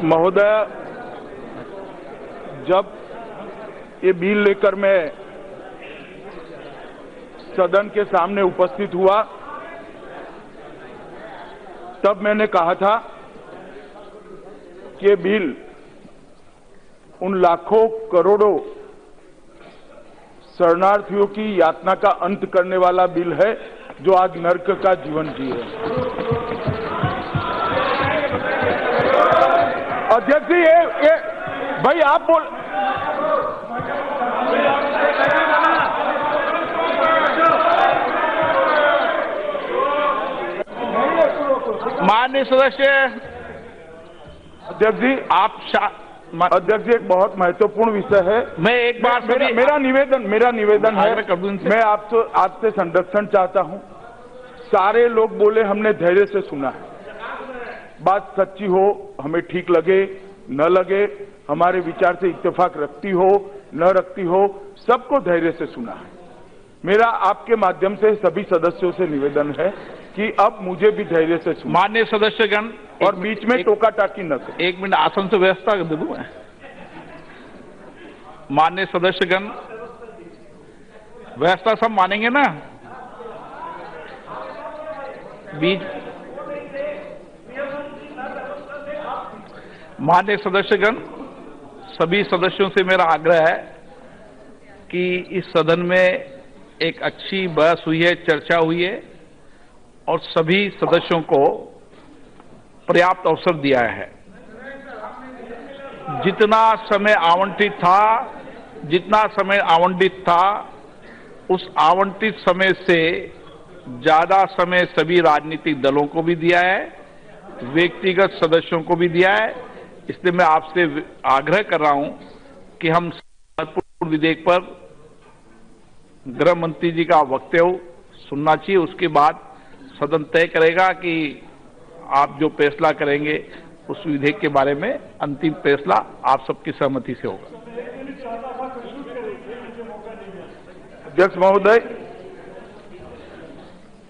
महोदय, जब ये बिल लेकर मैं सदन के सामने उपस्थित हुआ तब मैंने कहा था कि ये बिल उन लाखों करोड़ों शरणार्थियों की यातना का अंत करने वाला बिल है जो आज नर्क का जीवन जी रहे हैं। अध्यक्ष जी, ये भाई आप बोल, माननीय सदस्य। अध्यक्ष जी, अध्यक्ष जी, एक बहुत महत्वपूर्ण विषय है। मैं एक बार मेरा निवेदन है, मैं आपसे संरक्षण चाहता हूं। सारे लोग बोले, हमने धैर्य से सुना है। बात सच्ची हो, हमें ठीक लगे न लगे, हमारे विचार से इत्तेफाक रखती हो न रखती हो, सबको धैर्य से सुना है। मेरा आपके माध्यम से सभी सदस्यों से निवेदन है कि अब मुझे भी धैर्य से सुना। माननीय सदस्यगण, और बीच में टोका टाकी न करें। एक मिनट आसन से व्यवस्था कर दूं मैं। माननीय सदस्यगण, व्यवस्था सब मानेंगे ना? बीच माननीय सदस्यगण, सभी सदस्यों से मेरा आग्रह है कि इस सदन में एक अच्छी बहस हुई है, चर्चा हुई है और सभी सदस्यों को पर्याप्त अवसर दिया है। जितना समय आवंटित था उस आवंटित समय से ज्यादा समय सभी राजनीतिक दलों को भी दिया है, व्यक्तिगत सदस्यों को भी दिया है। इसलिए मैं आपसे आग्रह कर रहा हूं कि हम महत्वपूर्ण विधेयक पर गृह मंत्री जी का वक्तव्य सुनना चाहिए। उसके बाद सदन तय करेगा कि आप जो फैसला करेंगे उस विधेयक के बारे में अंतिम फैसला आप सबकी सहमति से होगा। अध्यक्ष महोदय,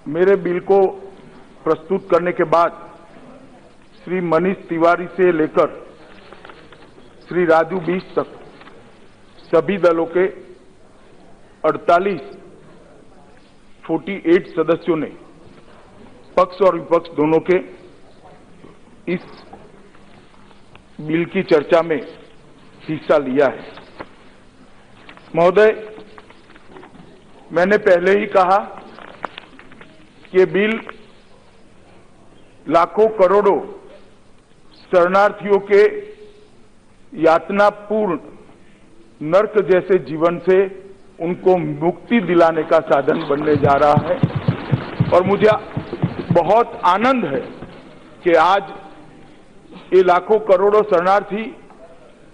मेरे बिल को प्रस्तुत करने के बाद श्री मनीष तिवारी से लेकर श्री राजू बीस तक सभी दलों के 48 सदस्यों ने पक्ष और विपक्ष दोनों के इस बिल की चर्चा में हिस्सा लिया है। महोदय, मैंने पहले ही कहा कि ये बिल लाखों करोड़ों शरणार्थियों के यातनापूर्ण नर्क जैसे जीवन से उनको मुक्ति दिलाने का साधन बनने जा रहा है। और मुझे बहुत आनंद है कि आज ये लाखों करोड़ों शरणार्थी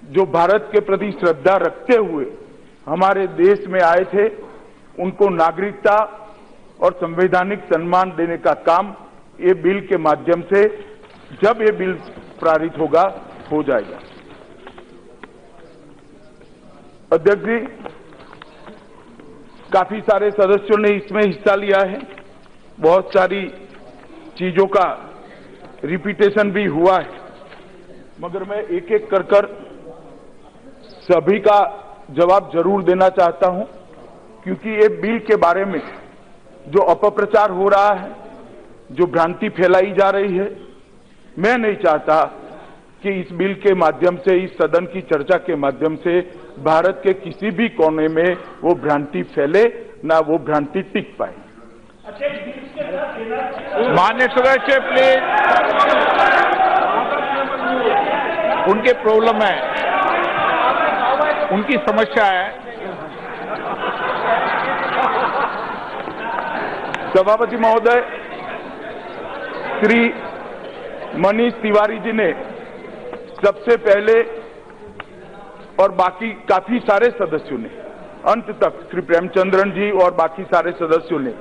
जो भारत के प्रति श्रद्धा रखते हुए हमारे देश में आए थे, उनको नागरिकता और संवैधानिक सम्मान देने का काम ये बिल के माध्यम से, जब ये बिल पारित होगा, हो जाएगा। अध्यक्ष जी, काफी सारे सदस्यों ने इसमें हिस्सा लिया है। बहुत सारी चीजों का रिपीटेशन भी हुआ है, मगर मैं एक एक कर सभी का जवाब जरूर देना चाहता हूं, क्योंकि ये बिल के बारे में जो अपप्रचार हो रहा है, जो भ्रांति फैलाई जा रही है, मैं नहीं चाहता कि इस बिल के माध्यम से, इस सदन की चर्चा के माध्यम से भारत के किसी भी कोने में वो भ्रांति फैले, ना वो भ्रांति टिक पाए। माननीय सदस्य प्लीज, उनके प्रॉब्लम है, उनकी समस्या है। सभापति महोदय, श्री मनीष तिवारी जी ने सबसे पहले और बाकी काफी सारे सदस्यों ने अंत तक, श्री प्रेमचंद्रन जी और बाकी सारे सदस्यों ने,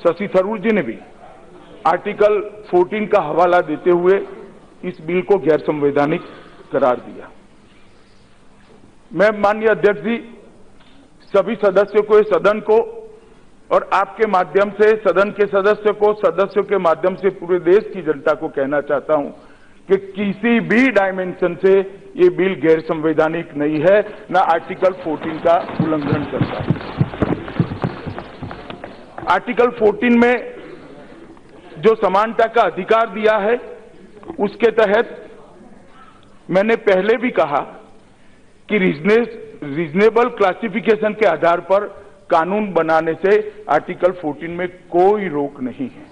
शशि थरूर जी ने भी आर्टिकल 14 का हवाला देते हुए इस बिल को गैर संवैधानिक करार दिया। मैं माननीय अध्यक्ष जी सभी सदस्यों को, इस सदन को और आपके माध्यम से सदन के सदस्यों को, सदस्यों के माध्यम से पूरे देश की जनता को कहना चाहता हूं कि किसी भी डायमेंशन से ये बिल गैर संवैधानिक नहीं है, न आर्टिकल 14 का उल्लंघन करता है। आर्टिकल 14 में जो समानता का अधिकार दिया है, उसके तहत मैंने पहले भी कहा कि रीजनेबल क्लासिफिकेशन के आधार पर कानून बनाने से आर्टिकल 14 में कोई रोक नहीं है।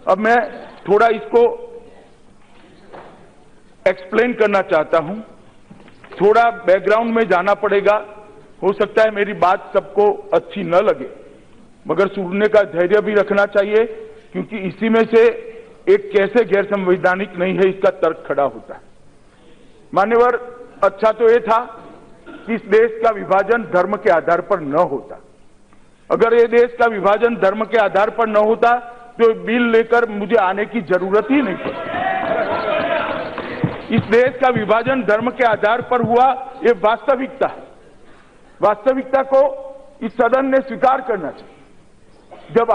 अब मैं थोड़ा इसको एक्सप्लेन करना चाहता हूं, थोड़ा बैकग्राउंड में जाना पड़ेगा। हो सकता है मेरी बात सबको अच्छी न लगे, मगर सुनने का धैर्य भी रखना चाहिए, क्योंकि इसी में से एक कैसे गैर संवैधानिक नहीं है इसका तर्क खड़ा होता है। मान्यवर, अच्छा तो यह था कि इस देश का विभाजन धर्म के आधार पर न होता। अगर ये देश का विभाजन धर्म के आधार पर न होता तो बिल लेकर मुझे आने की जरूरत ही नहीं पड़ती। इस देश का विभाजन धर्म के आधार पर हुआ, ये वास्तविकता है। वास्तविकता को इस सदन ने स्वीकार करना चाहिए। जब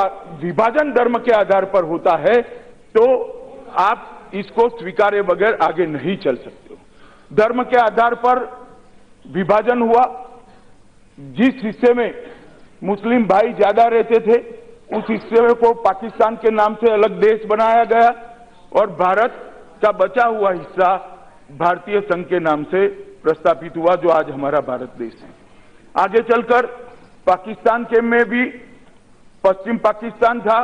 विभाजन धर्म के आधार पर होता है तो आप इसको स्वीकारे बगैर आगे नहीं चल सकते हो। धर्म के आधार पर विभाजन हुआ, जिस हिस्से में मुस्लिम भाई ज्यादा रहते थे उस हिस्से को पाकिस्तान के नाम से अलग देश बनाया गया और भारत का बचा हुआ हिस्सा भारतीय संघ के नाम से प्रस्तावित हुआ, जो आज हमारा भारत देश है। आगे चलकर पाकिस्तान के में भी पश्चिम पाकिस्तान था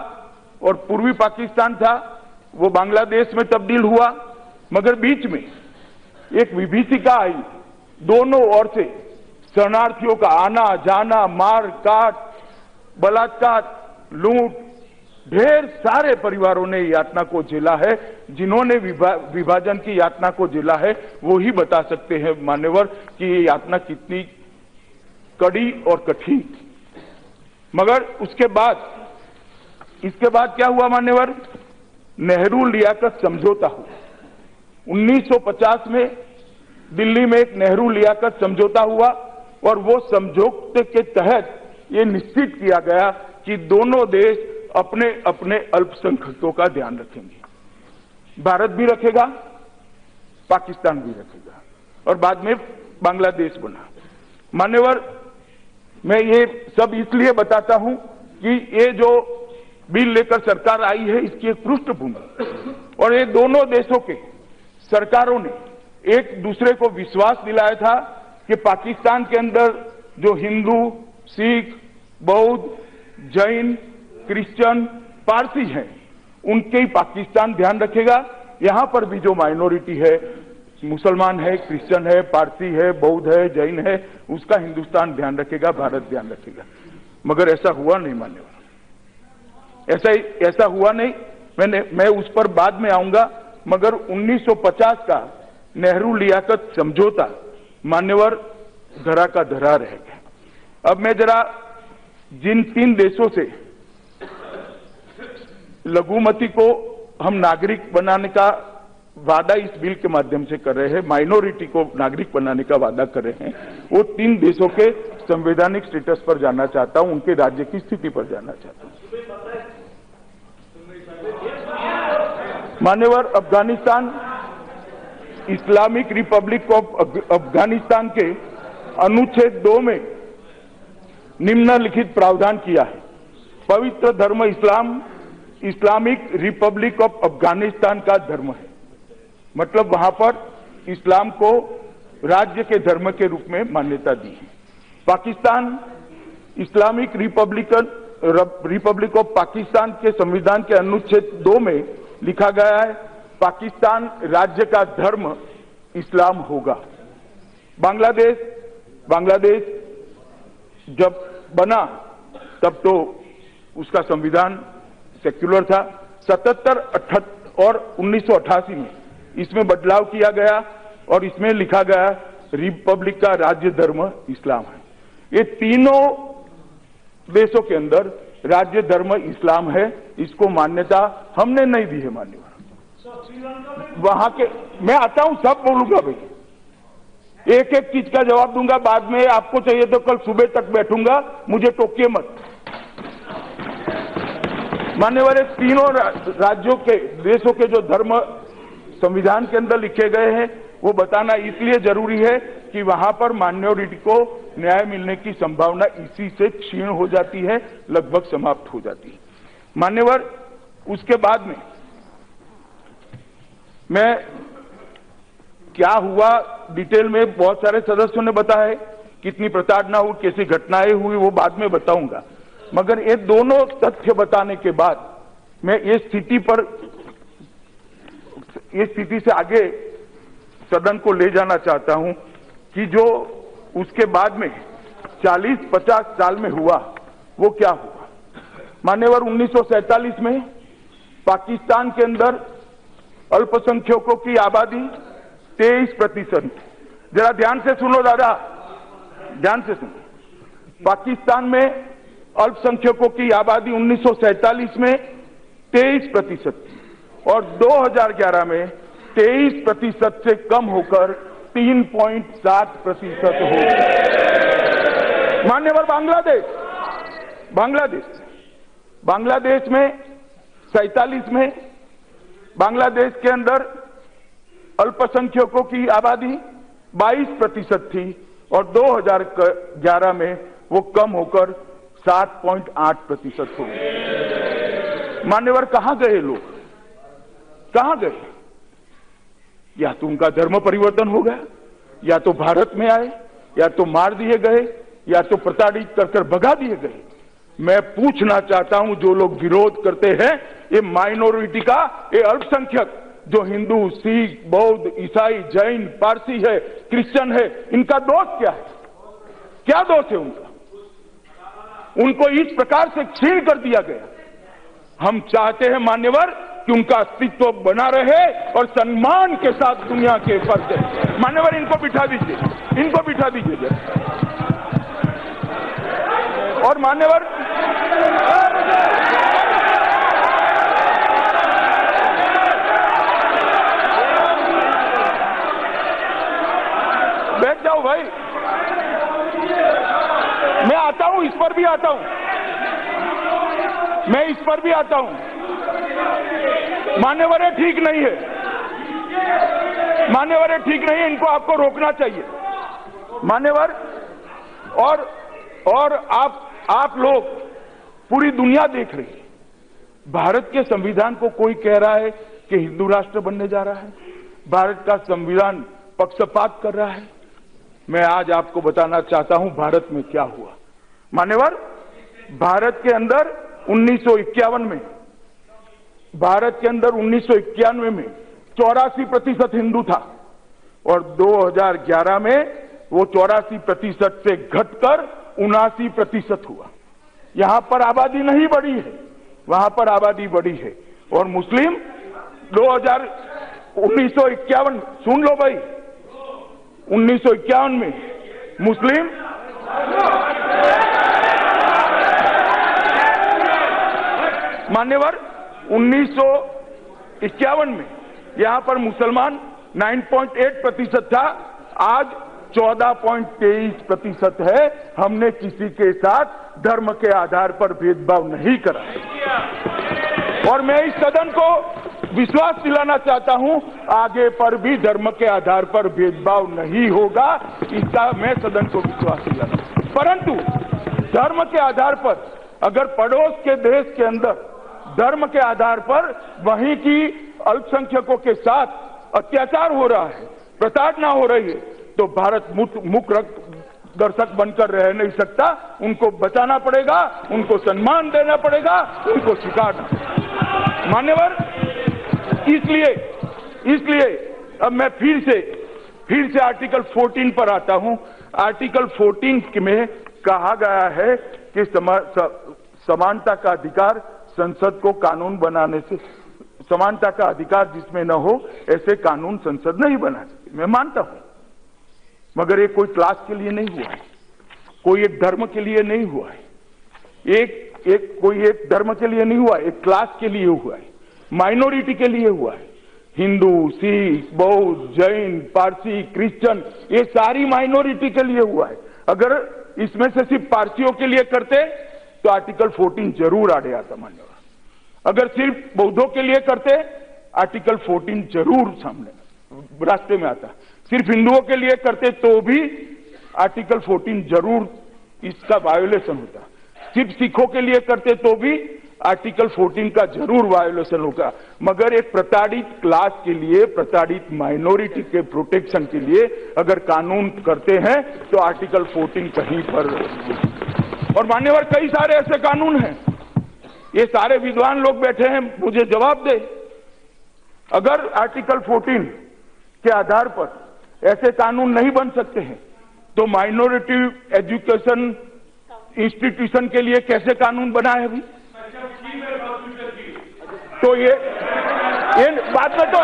और पूर्वी पाकिस्तान था, वो बांग्लादेश में तब्दील हुआ, मगर बीच में एक विभीषिका आई। दोनों ओर से शरणार्थियों का आना जाना, मार काट, बलात्कार, लूट, ढेर सारे परिवारों ने यातना को झेला है। जिन्होंने विभाजन की यातना को झेला है वो ही बता सकते हैं मान्यवर कि ये यातना कितनी कड़ी और कठिन थी। मगर इसके बाद क्या हुआ मान्यवर? नेहरू लियाकत समझौता हुआ। 1950 में दिल्ली में एक नेहरू लियाकत समझौता हुआ और वो समझौते के तहत ये निश्चित किया गया कि दोनों देश अपने अपने अल्पसंख्यकों का ध्यान रखेंगे। भारत भी रखेगा, पाकिस्तान भी रखेगा और बाद में बांग्लादेश बना। मान्यवर, मैं ये सब इसलिए बताता हूं कि ये जो बिल लेकर सरकार आई है इसकी एक पृष्ठभूमि, और ये दोनों देशों के सरकारों ने एक दूसरे को विश्वास दिलाया था कि पाकिस्तान के अंदर जो हिंदू, सिख, बौद्ध, जैन, क्रिश्चियन, पारसी हैं, उनके ही पाकिस्तान ध्यान रखेगा। यहां पर भी जो माइनॉरिटी है, मुसलमान है, क्रिश्चियन है, पारसी है, बौद्ध है, जैन है, उसका हिंदुस्तान ध्यान रखेगा, भारत ध्यान रखेगा। मगर ऐसा हुआ नहीं मान्यवर, ऐसा हुआ नहीं। मैं उस पर बाद में आऊंगा, मगर 1950 का नेहरू लियाकत समझौता मान्यवर धरा का धरा रह गया। अब मैं जरा जिन 3 देशों से लघुमती को हम नागरिक बनाने का वादा इस बिल के माध्यम से कर रहे हैं, माइनॉरिटी को नागरिक बनाने का वादा कर रहे हैं, वो 3 देशों के संवैधानिक स्टेटस पर जाना चाहता हूं, उनके राज्य की स्थिति पर जाना चाहता हूं। मान्यवर, Afghanistan, Islamic Republic of Afghanistan के अनुच्छेद 2 में निम्नलिखित प्रावधान किया है। पवित्र धर्म इस्लाम इस्लामिक रिपब्लिक ऑफ अफगानिस्तान का धर्म है। मतलब वहां पर इस्लाम को राज्य के धर्म के रूप में मान्यता दी है। Pakistan, Islamic Republic of Pakistan के संविधान के अनुच्छेद 2 में लिखा गया है पाकिस्तान राज्य का धर्म इस्लाम होगा। बांग्लादेश जब बना तब तो उसका संविधान सेक्युलर था। 77, 78 और 1988 में इसमें बदलाव किया गया और इसमें लिखा गया रिपब्लिक का राज्य धर्म इस्लाम है। ये तीनों देशों के अंदर राज्य धर्म इस्लाम है, इसको मान्यता हमने नहीं दी है मान्यवर। वहां के मैं आता हूं, सब बोलूंगा भाई, एक एक चीज का जवाब दूंगा। बाद में आपको चाहिए तो कल सुबह तक बैठूंगा, मुझे टोकिए मत। मान्यवर, तीनों राज्यों के देशों के जो धर्म संविधान के अंदर लिखे गए हैं वो बताना इसलिए जरूरी है कि वहां पर माइनॉरिटी को न्याय मिलने की संभावना इसी से क्षीण हो जाती है, लगभग समाप्त हो जाती है। मान्यवर, उसके बाद में मैं क्या हुआ डिटेल में बहुत सारे सदस्यों ने बताया है, कितनी प्रताड़ना हुई, कैसी घटनाएं हुई, वो बाद में बताऊंगा। मगर ये दोनों तथ्य बताने के बाद मैं ये स्थिति से आगे सदन को ले जाना चाहता हूं कि जो उसके बाद में 40-50 साल में हुआ वो क्या हुआ। मान्यवर, 1947 में पाकिस्तान के अंदर अल्पसंख्यकों की आबादी 23%। जरा ध्यान से सुनो दादा, ध्यान से सुनो। पाकिस्तान में अल्पसंख्यकों की आबादी 1947 में 23% थी और 2011 में 23% से कम होकर 3.7% हो गई। मान्यवर, बांग्लादेश में 47 में बांग्लादेश के अंदर अल्पसंख्यकों की आबादी 22% थी और 2011 में वो कम होकर 7.8% हो गई। मान्यवर, कहां गए लोग, कहां गए? या तो उनका धर्म परिवर्तन हो गया, या तो भारत में आए, या तो मार दिए गए, या तो प्रताड़ित कर भगा दिए गए। मैं पूछना चाहता हूं, जो लोग विरोध करते हैं, ये माइनॉरिटी का, ये अल्पसंख्यक जो हिंदू, सिख, बौद्ध, ईसाई, जैन, पारसी है, क्रिश्चियन है, इनका दोष क्या है? क्या दोष है उनका? उनको इस प्रकार से क्षीण कर दिया गया। हम चाहते हैं मान्यवर कि उनका अस्तित्व बना रहे और सम्मान के साथ दुनिया के ऊपर। मान्यवर, इनको बिठा दीजिए, इनको बिठा दीजिए। और मान्यवर, बैठ जाओ भाई, मैं आता हूं, इस पर भी आता हूं, मैं इस पर भी आता हूं। मान्यवर, ये ठीक नहीं है, मान्यवर, ये ठीक नहीं है, इनको आपको रोकना चाहिए मान्यवर। और आप लोग, पूरी दुनिया देख रही है, भारत के संविधान को कोई कह रहा है कि हिंदू राष्ट्र बनने जा रहा है, भारत का संविधान पक्षपात कर रहा है। मैं आज आपको बताना चाहता हूं भारत में क्या हुआ। मान्यवर, भारत के अंदर 1951 में 84% हिंदू था और 2011 में वो 84% से घटकर 79% हुआ। यहां पर आबादी नहीं बढ़ी है, वहां पर आबादी बढ़ी है। और मुस्लिम 1951, सुन लो भाई, 1951 में मुस्लिम मान्यवर 1951 में यहां पर मुसलमान 9.8% था, आज 14.23% है। हमने किसी के साथ धर्म के आधार पर भेदभाव नहीं करा। और मैं इस सदन को विश्वास दिलाना चाहता हूं, आगे पर भी धर्म के आधार पर भेदभाव नहीं होगा, इसका मैं सदन को विश्वास दिलाता हूं। परंतु धर्म के आधार पर अगर पड़ोस के देश के अंदर धर्म के आधार पर वहीं की अल्पसंख्यकों के साथ अत्याचार हो रहा है, प्रताड़ना हो रही है, तो भारत मुख्य दर्शक बनकर रह नहीं सकता। उनको बचाना पड़ेगा, उनको सम्मान देना पड़ेगा, उनको स्वीकारना। मान्यवर, इसलिए अब मैं फिर से आर्टिकल 14 पर आता हूं। आर्टिकल 14 में कहा गया है कि समानता का अधिकार संसद को कानून बनाने से, समानता का अधिकार जिसमें न हो ऐसे कानून संसद नहीं बना सकती। मैं मानता हूं, मगर ये कोई क्लास के लिए नहीं हुआ है, कोई एक धर्म के लिए नहीं हुआ है, कोई एक धर्म के लिए नहीं हुआ, एक क्लास के लिए हुआ है, माइनॉरिटी के लिए हुआ है। हिंदू, सिख, बौद्ध, जैन, पारसी, क्रिश्चियन, ये सारी माइनॉरिटी के लिए हुआ है। अगर इसमें से सिर्फ पारसियों के लिए करते तो आर्टिकल 14 जरूर आड़े आता। मान्यवर, अगर सिर्फ बौद्धों के लिए करते आर्टिकल 14 जरूर सामने रास्ते में आता। सिर्फ हिंदुओं के लिए करते तो भी आर्टिकल 14 जरूर इसका वायोलेशन होता। सिर्फ सिखों के लिए करते तो भी आर्टिकल 14 का जरूर वायोलेशन होगा। मगर एक प्रताड़ित क्लास के लिए, प्रताड़ित माइनॉरिटी के प्रोटेक्शन के लिए अगर कानून करते हैं तो आर्टिकल 14 कहीं पर। और मान्यवर कई सारे ऐसे कानून हैं, ये सारे विद्वान लोग बैठे हैं, मुझे जवाब दे। अगर आर्टिकल 14 के आधार पर ऐसे कानून नहीं बन सकते हैं तो माइनॉरिटी एजुकेशन इंस्टीट्यूशन के लिए कैसे कानून बना है अभी? तो ये बात में तो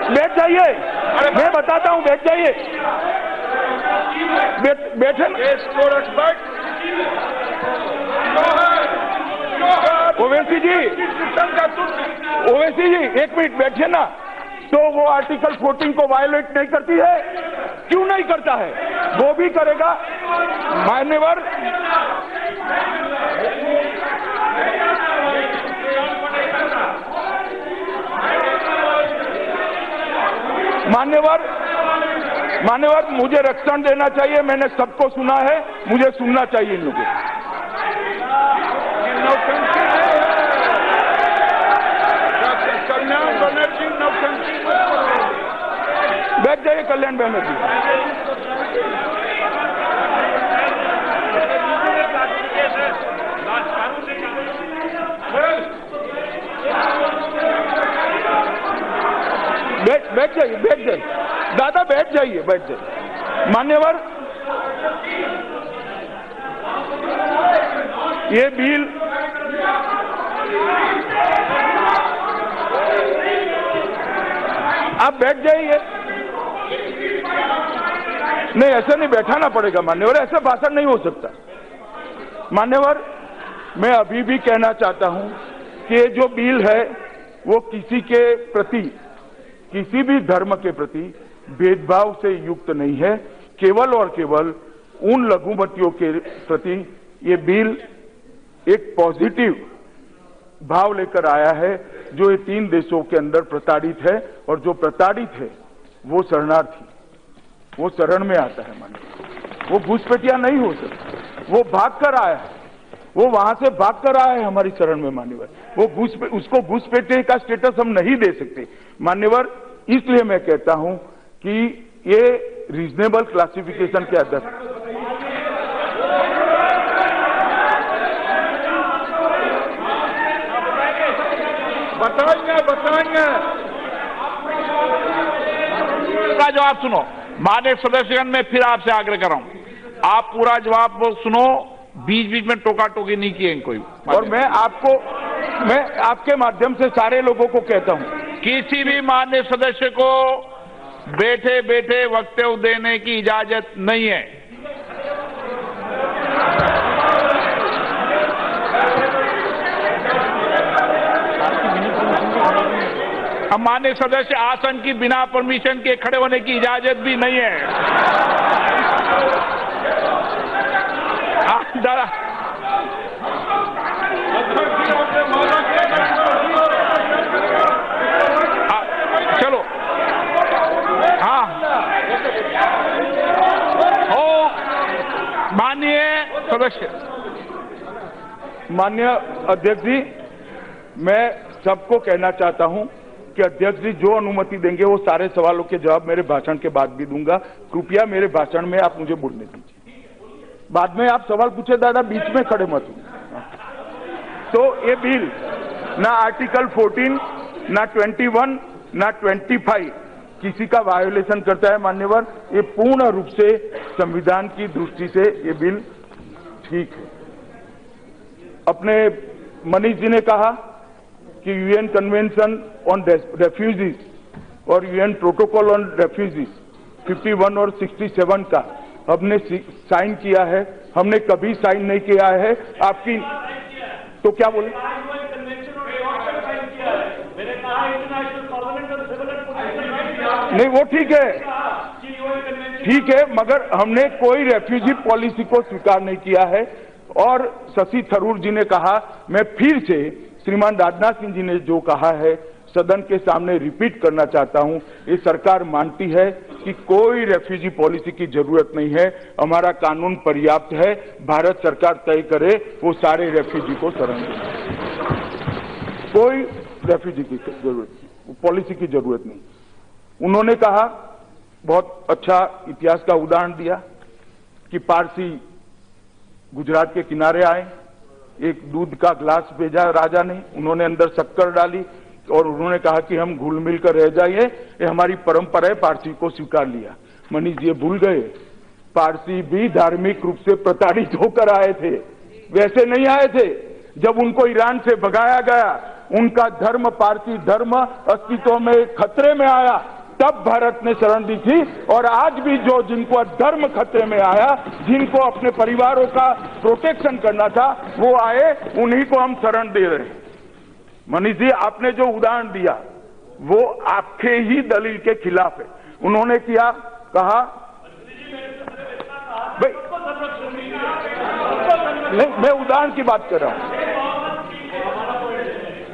बैठ जाइए, मैं बताता हूं, बैठ जाइए, बैठे। ओवैसी जी, एक मिनट बैठिए ना। तो वो आर्टिकल 14 को वायोलेट नहीं करती है? क्यों नहीं करता है? वो भी करेगा मान्यवर। मान्यवर मुझे रक्षण देना चाहिए, मैंने सबको सुना है, मुझे सुनना चाहिए इन लोगों को। कल्याण बनर्जी बैठ जाइए, कल्याण बनर्जी बैठ जाइए दादा, बैठ जाइए। मान्यवर, ये बिल आप बैठ जाइए। नहीं, ऐसा नहीं बैठाना पड़ेगा मान्यवर, ऐसा भाषण नहीं हो सकता। मान्यवर, मैं अभी भी कहना चाहता हूं कि ये जो बिल है वो किसी के प्रति, किसी भी धर्म के प्रति भेदभाव से युक्त नहीं है। केवल और केवल उन लघुमतियों के प्रति ये बिल एक पॉजिटिव भाव लेकर आया है जो ये 3 देशों के अंदर प्रताड़ित है, और जो प्रताड़ित है वो शरणार्थी, वो शरण में आता है। माने वो घुसपैठिया नहीं हो सकता, वो भाग कर आया है, वो वहां से भाग कर आया है हमारी शरण में मान्यवर। वो उसको घुसपैठे का स्टेटस हम नहीं दे सकते मान्यवर। इसलिए मैं कहता हूं कि ये रीजनेबल क्लासिफिकेशन के आधार बताएंगे का जवाब सुनो। माननीय सदस्यगण, मैं फिर आपसे आग्रह कर रहा हूं, आप पूरा जवाब सुनो, बीच बीच में टोका टोकी नहीं किए कोई। और मैं आपके माध्यम से सारे लोगों को कहता हूं, किसी भी माननीय सदस्य को बैठे बैठे वक्तव्य देने की इजाजत नहीं है। हम माननीय सदस्य आसन की बिना परमिशन के खड़े होने की इजाजत भी नहीं है। चलो, हाँ, हो माननीय सदस्य। माननीय अध्यक्ष जी, मैं सबको कहना चाहता हूं कि अध्यक्ष जी जो अनुमति देंगे वो सारे सवालों के जवाब मेरे भाषण के बाद भी दूंगा। कृपया मेरे भाषण में आप मुझे बोलने दीजिए, बाद में आप सवाल पूछे दादा, बीच में खड़े मत हो। तो ये बिल ना आर्टिकल 14, ना 21, ना 25 किसी का वायोलेशन करता है मान्यवर। ये पूर्ण रूप से संविधान की दृष्टि से ये बिल ठीक है। अपने मनीष जी ने कहा कि यूएन कन्वेंशन ऑन रेफ्यूजीज और यूएन प्रोटोकॉल ऑन रेफ्यूजीज 51 और 67 का हमने साइन किया है, हमने कभी साइन नहीं किया है। आपकी तो क्या बोले? नहीं, वो ठीक है, मगर हमने कोई रेफ्यूजी पॉलिसी को स्वीकार नहीं किया है। और शशि थरूर जी ने कहा, मैं फिर से श्रीमान राजनाथ सिंह जी ने जो कहा है सदन के सामने रिपीट करना चाहता हूं। ये सरकार मानती है कि कोई रेफ्यूजी पॉलिसी की जरूरत नहीं है, हमारा कानून पर्याप्त है, भारत सरकार तय करे वो सारे रेफ्यूजी को शरण देना, कोई रेफ्यूजी की जरूरत नहीं, पॉलिसी की जरूरत नहीं। उन्होंने कहा, बहुत अच्छा इतिहास का उदाहरण दिया कि पारसी गुजरात के किनारे आए, एक दूध का ग्लास भेजा राजा ने, उन्होंने अंदर शक्कर डाली और उन्होंने कहा कि हम घुल मिल कर रह जाइए, ये हमारी परंपरा है, पारसी को स्वीकार लिया। मनीष जी भूल गए, पारसी भी धार्मिक रूप से प्रताड़ित होकर आए थे, वैसे नहीं आए थे। जब उनको ईरान से भगाया गया, उनका धर्म, पारसी धर्म अस्तित्व में खतरे में आया, तब भारत ने शरण दी थी। और आज भी जो जिनको धर्म खतरे में आया, जिनको अपने परिवारों का प्रोटेक्शन करना था, वो आए, उन्हीं को हम शरण दे रहे हैं। मनीष जी, आपने जो उदाहरण दिया वो आपके ही दलील के खिलाफ है। उन्होंने क्या कहा, भाई नहीं, मैं उदाहरण की बात कर रहा हूं।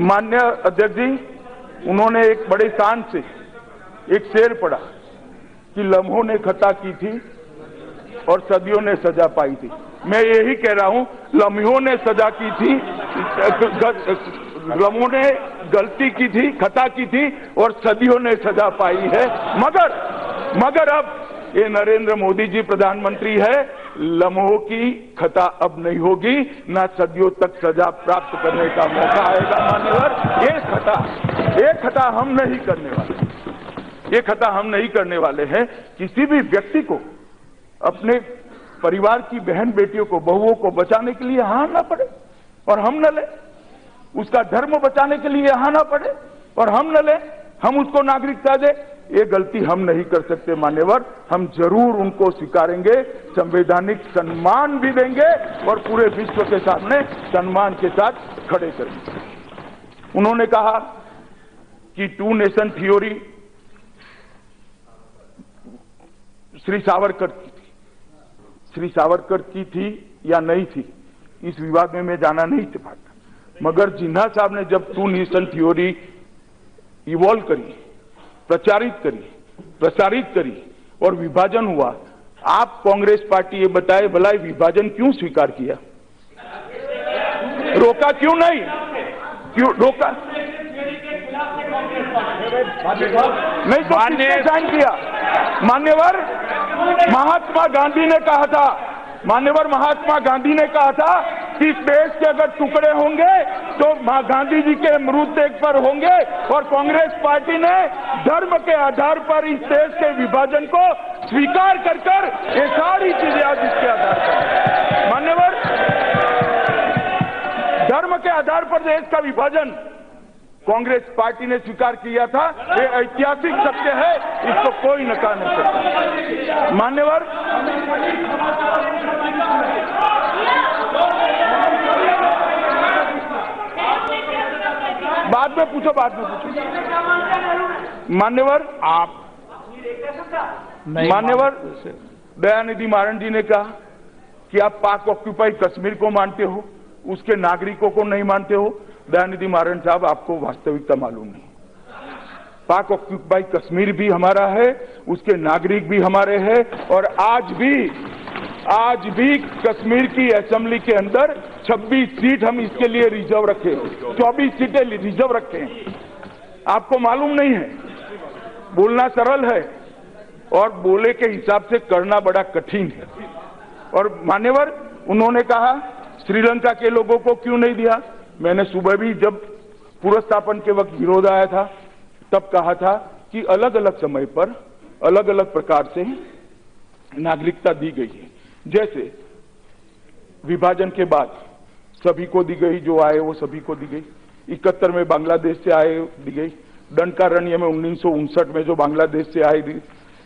माननीय अध्यक्ष जी, उन्होंने एक बड़े शान से एक शेर पढ़ा कि लम्हों ने खता की थी और सदियों ने सजा पाई थी। मैं यही कह रहा हूं, लम्हों ने सजा की थी, लम्हों ने गलती की थी, खता की थी और सदियों ने सजा पाई है। मगर अब ये नरेंद्र मोदी जी प्रधानमंत्री है, लम्हों की खता अब नहीं होगी, ना सदियों तक सजा प्राप्त करने का मौका आएगा। मान्यवर, ये खता हम नहीं करने वाले, ये खता हम नहीं करने वाले हैं। किसी भी व्यक्ति को अपने परिवार की बहन बेटियों को, बहुओं को बचाने के लिए यहाँ ना पड़े और हम न ले, उसका धर्म बचाने के लिए यहाँ ना पड़े और हम न ले, हम उसको नागरिकता दे, ये गलती हम नहीं कर सकते। मान्यवर, हम जरूर उनको स्वीकारेंगे, संवैधानिक सम्मान भी देंगे और पूरे विश्व के सामने सम्मान के साथ खड़े करेंगे। उन्होंने कहा कि 2 नेशन थ्योरी श्री सावरकर की थी या नहीं थी, इस विवाद में मैं जाना नहीं चाहता, मगर जिन्ना साहब ने जब 2 नेशन थ्योरी इवॉल्व करी, प्रसारित करी और विभाजन हुआ, आप कांग्रेस पार्टी ये बताए भला विभाजन क्यों स्वीकार किया, रोका क्यों नहीं, क्यों रोका नहीं, तो किसने साइन किया? मान्यवर, महात्मा गांधी ने कहा था, मान्यवर महात्मा गांधी ने कहा था कि इस देश के अगर टुकड़े होंगे तो गांधी जी के मृतदेह पर होंगे, और कांग्रेस पार्टी ने धर्म के आधार पर इस देश के विभाजन को स्वीकार कर ये सारी चीजें आज इसके आधार पर, मान्यवर, धर्म के आधार पर देश का विभाजन कांग्रेस पार्टी ने स्वीकार किया था। ये ऐतिहासिक सत्य है, इसको कोई नकार नहीं सकता। मान्यवर, बाद में पूछो। मान्यवर दयानिधि मारन जी ने कहा कि आप पाक ऑक्यूपाई कश्मीर को मानते हो, उसके नागरिकों को नहीं मानते हो। दयानिधि मारन साहब, आपको वास्तविकता मालूम नहीं। पाक ऑक्यूपाई कश्मीर भी हमारा है, उसके नागरिक भी हमारे हैं, और आज भी कश्मीर की असेंबली के अंदर 26 सीट हम इसके लिए रिजर्व रखे, 24 सीटें रिजर्व रखे हैं। आपको मालूम नहीं है, बोलना सरल है और बोले के हिसाब से करना बड़ा कठिन है। और मान्यवर, उन्होंने कहा श्रीलंका के लोगों को क्यों नहीं दिया। मैंने सुबह भी जब पुनर्स्थापन के वक्त विरोध आया था तब कहा था कि अलग अलग समय पर अलग अलग प्रकार से नागरिकता दी गई है। जैसे विभाजन के बाद सभी को दी गई, जो आए वो सभी को दी गई। 71 में बांग्लादेश से आए दी गई, दंडकारण्य में 1959 में जो बांग्लादेश से आए दी,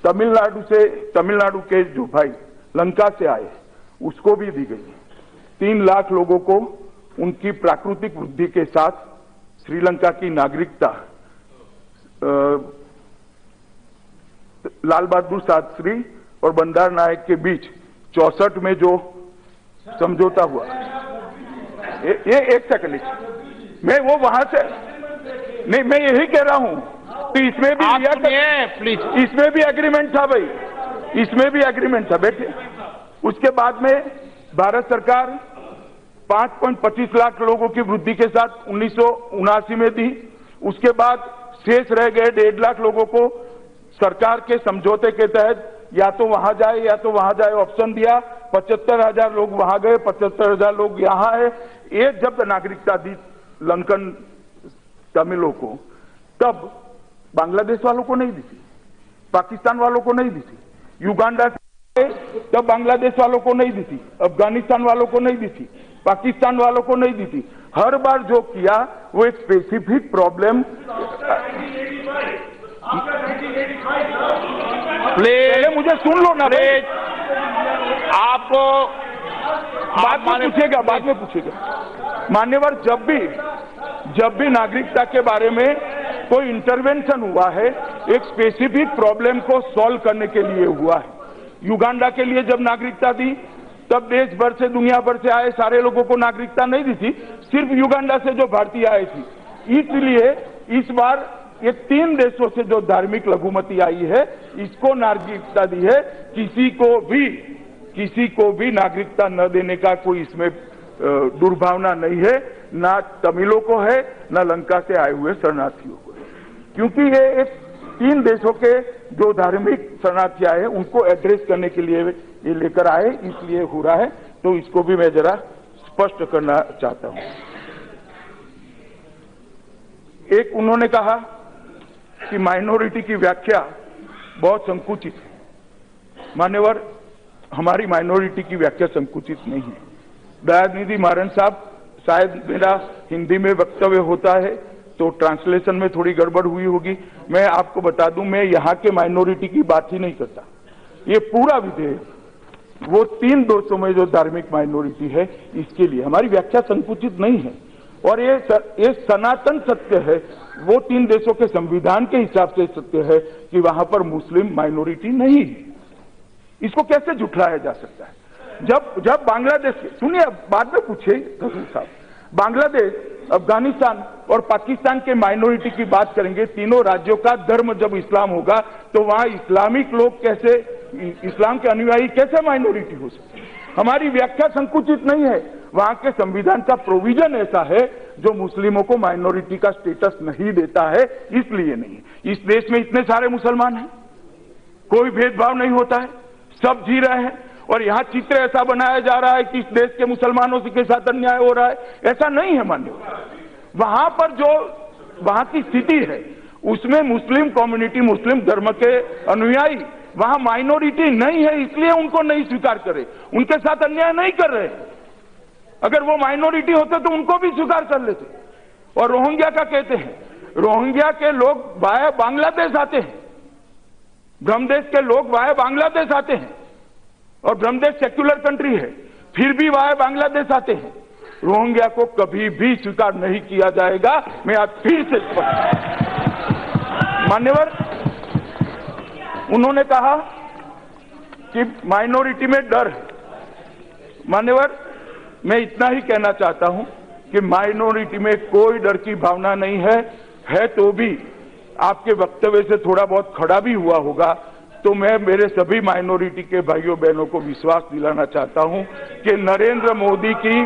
तमिलनाडु के जो भाई लंका से आए उसको भी दी गई। 3 लाख लोगों को उनकी प्राकृतिक वृद्धि के साथ श्रीलंका की नागरिकता लाल बहादुर शास्त्री और बंडार नायक के बीच 64 में जो समझौता हुआ, ये एक सेकंड, मैं वो वहां से नहीं, मैं यही कह रहा हूं कि इसमें भी आप लिया सुनिए प्लीज। इसमें भी एग्रीमेंट था भाई, इसमें भी एग्रीमेंट था। बैठे। उसके बाद में भारत सरकार 5.25 लाख लोगों की वृद्धि के साथ 1979 में दी। उसके बाद शेष रह गए 1.5 लाख लोगों को सरकार के समझौते के तहत या तो वहां जाए या तो वहां जाए ऑप्शन दिया। 75,000 लोग वहां गए, 75,000 लोग यहां है। ये जब नागरिकता दी लंकन तमिलों को, तब बांग्लादेश वालों को नहीं दी थी, पाकिस्तान वालों को नहीं दी थी, युगांडा से तब बांग्लादेश वालों को नहीं दी थी, अफगानिस्तान वालों को नहीं दी थी, पाकिस्तान वालों को नहीं दी थी। हर बार जो किया वो एक स्पेसिफिक प्रॉब्लम। पहले मुझे सुन लो ना भाई, आपको बाद में पूछेगा, बाद में पूछेगा। मान्यवर, जब भी नागरिकता के बारे में कोई इंटरवेंशन हुआ है, एक स्पेसिफिक प्रॉब्लम को सॉल्व करने के लिए हुआ है। युगांडा के लिए जब नागरिकता दी, तब देश भर से, दुनिया भर से आए सारे लोगों को नागरिकता नहीं दी थी, सिर्फ युगांडा से जो भारतीय आए थी। इसलिए इस बार ये 3 देशों से जो धार्मिक लघुमती आई है, इसको नागरिकता दी है। किसी को भी नागरिकता न देने का कोई इसमें दुर्भावना नहीं है, ना तमिलों को है, ना लंका से आए हुए शरणार्थियों को है। क्योंकि ये एक 3 देशों के जो धार्मिक शरणार्थी आए हैं, उनको एड्रेस करने के लिए ये लेकर आए, इसलिए हो रहा है। तो इसको भी मैं जरा स्पष्ट करना चाहता हूं। एक उन्होंने कहा कि माइनॉरिटी की व्याख्या बहुत संकुचित है। मान्यवर, हमारी माइनॉरिटी की व्याख्या संकुचित नहीं है। दयानिधि मारन साहब, शायद मेरा हिंदी में वक्तव्य होता है तो ट्रांसलेशन में थोड़ी गड़बड़ हुई होगी। मैं आपको बता दूं, मैं यहाँ के माइनॉरिटी की बात ही नहीं करता। ये पूरा विधेयक वो 3 देशों में जो धार्मिक माइनॉरिटी है, इसके लिए हमारी व्याख्या संकुचित नहीं है। और ये सनातन सत्य है, वो 3 देशों के संविधान के हिसाब से सत्य है कि वहां पर मुस्लिम माइनॉरिटी नहीं है। इसको कैसे झुठलाया जा सकता है? जब बांग्लादेश, सुनिए बाद में पूछे रसूल साहब, बांग्लादेश, अफगानिस्तान और पाकिस्तान के माइनॉरिटी की बात करेंगे, तीनों राज्यों का धर्म जब इस्लाम होगा, तो वहां इस्लामिक लोग कैसे, इस्लाम के अनुयायी कैसे माइनॉरिटी हो सकते? हमारी व्याख्या संकुचित नहीं है। वहां के संविधान का प्रोविजन ऐसा है जो मुस्लिमों को माइनॉरिटी का स्टेटस नहीं देता है, इसलिए नहीं। इस देश में इतने सारे मुसलमान हैं, कोई भेदभाव नहीं होता है, सब जी रहे हैं। और यहां चित्र ऐसा बनाया जा रहा है कि इस देश के मुसलमानों के साथ अन्याय हो रहा है, ऐसा नहीं है मान्यवर। वहां पर जो वहां की स्थिति है, उसमें मुस्लिम कम्युनिटी, मुस्लिम धर्म के अनुयायी वहां माइनॉरिटी नहीं है, इसलिए उनको नहीं स्वीकार करे, उनके साथ अन्याय नहीं कर रहे। अगर वो माइनॉरिटी होते तो उनको भी स्वीकार कर लेते। और रोहिंग्या का कहते हैं, रोहिंग्या के लोग वाया बांग्लादेश आते हैं, ब्रह्मदेश के लोग वाया बांग्लादेश आते हैं, और ब्रह्मदेश सेक्युलर कंट्री है, फिर भी वाया बांग्लादेश आते हैं। रोहिंग्या को कभी भी स्वीकार नहीं किया जाएगा। मैं आज फिर से स्पष्ट, मान्यवर, उन्होंने कहा कि माइनॉरिटी में डर है। मान्यवर, मैं इतना ही कहना चाहता हूं कि माइनॉरिटी में कोई डर की भावना नहीं है तो भी आपके वक्तव्य से थोड़ा बहुत खड़ा भी हुआ होगा, तो मैं मेरे सभी माइनॉरिटी के भाइयों बहनों को विश्वास दिलाना चाहता हूं कि नरेंद्र मोदी की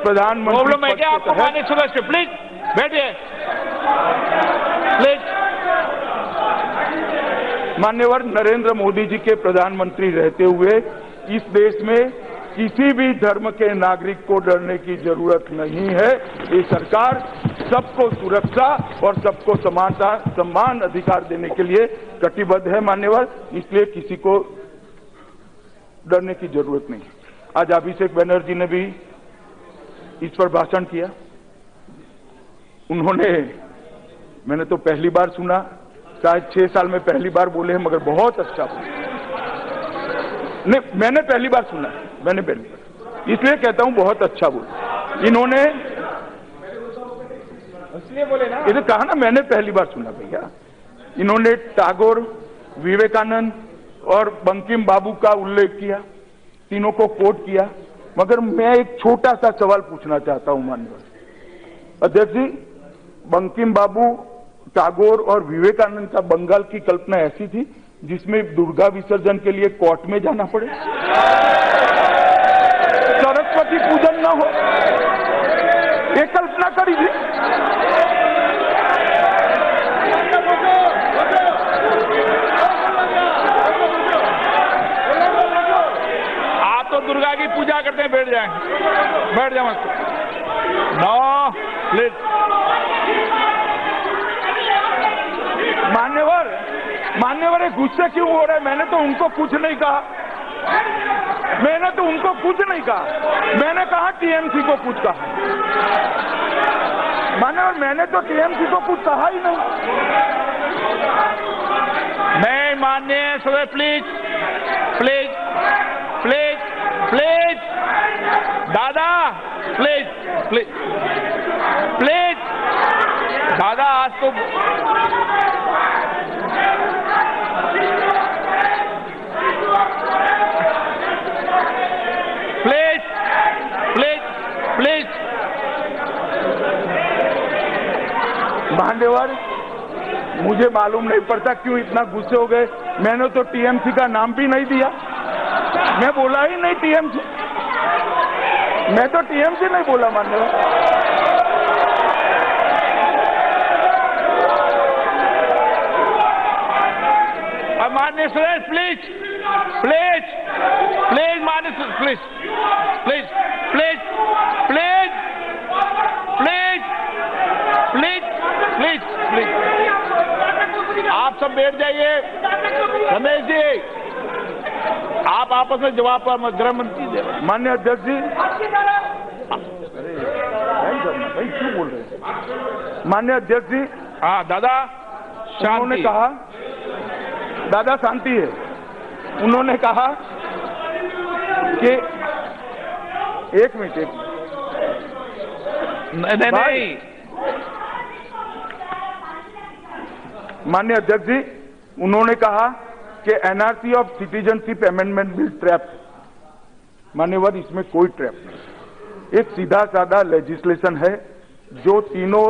प्रधानमंत्री प्लीज बैठिए, प्लीज। मान्यवर, नरेंद्र मोदी जी के प्रधानमंत्री रहते हुए इस देश में किसी भी धर्म के नागरिक को डरने की जरूरत नहीं है। ये सरकार सबको सुरक्षा और सबको समानता, समान अधिकार देने के लिए कटिबद्ध है मान्यवर, इसलिए किसी को डरने की जरूरत नहीं। आज अभिषेक बनर्जी ने भी इस पर भाषण किया। उन्होंने, मैंने तो पहली बार सुना, शायद 6 साल में पहली बार बोले हैं, मगर बहुत अच्छा बोले। नहीं, मैंने पहली बार सुना, मैंने पहली बार, इसलिए कहता हूं बहुत अच्छा बोले इन्होंने, इसलिए बोले ना, इन्हें कहा ना मैंने पहली बार सुना भैया। इन्होंने टैगोर, विवेकानंद और बंकिम बाबू का उल्लेख किया, तीनों को कोट किया। मगर मैं एक छोटा सा सवाल पूछना चाहता हूं माननीय, अध्यक्ष जी, बंकिम बाबू, टैगोर और विवेकानंद का बंगाल की कल्पना ऐसी थी जिसमें दुर्गा विसर्जन के लिए कोर्ट में जाना पड़े, सरस्वती पूजन न हो, ये कल्पना करी थी। आप तो दुर्गा की पूजा करते हैं, बैठ जाए, बैठ जाओ। No please. मान्यवर ये गुस्से क्यों हो रहे हैं? मैंने तो उनको कुछ नहीं कहा, मैंने कहा टीएमसी को कुछ कहा। मान्यवर, मैंने तो टीएमसी को कुछ कहा ही नहीं। नहीं माननीय सदस्य, प्लीज प्लीज प्लीज प्लीज, दादा प्लीज प्लीज प्लीज, दादा आज तो प्लीज प्लीज प्लीज। मान्यवर, मुझे मालूम नहीं पड़ता क्यों इतना गुस्से हो गए। मैंने तो टीएमसी का नाम भी नहीं दिया, मैं बोला ही नहीं टीएमसी, मैं तो टीएमसी नहीं बोला। मान्यवर, माननीय सदस्य प्लीज प्लीज प्लीज, माननीय please please please please please please please please, आप सब बैठ जाइए। रमेश जी, आप आपस में जवाब पर गृह मंत्री दे। माननीय अध्यक्ष जी, अरे भाई क्यों बोल रहे हैं? माननीय अध्यक्ष जी, हाँ दादा, उन्होंने कहा, दादा शांति है, उन्होंने कहा कि एक मिनट नहीं। माननीय अध्यक्ष जी, उन्होंने कहा कि NRC of citizenship amendment bill trap. मान्यवर, इसमें कोई ट्रैप नहीं, एक सीधा साधा लेजिस्लेशन है जो तीनों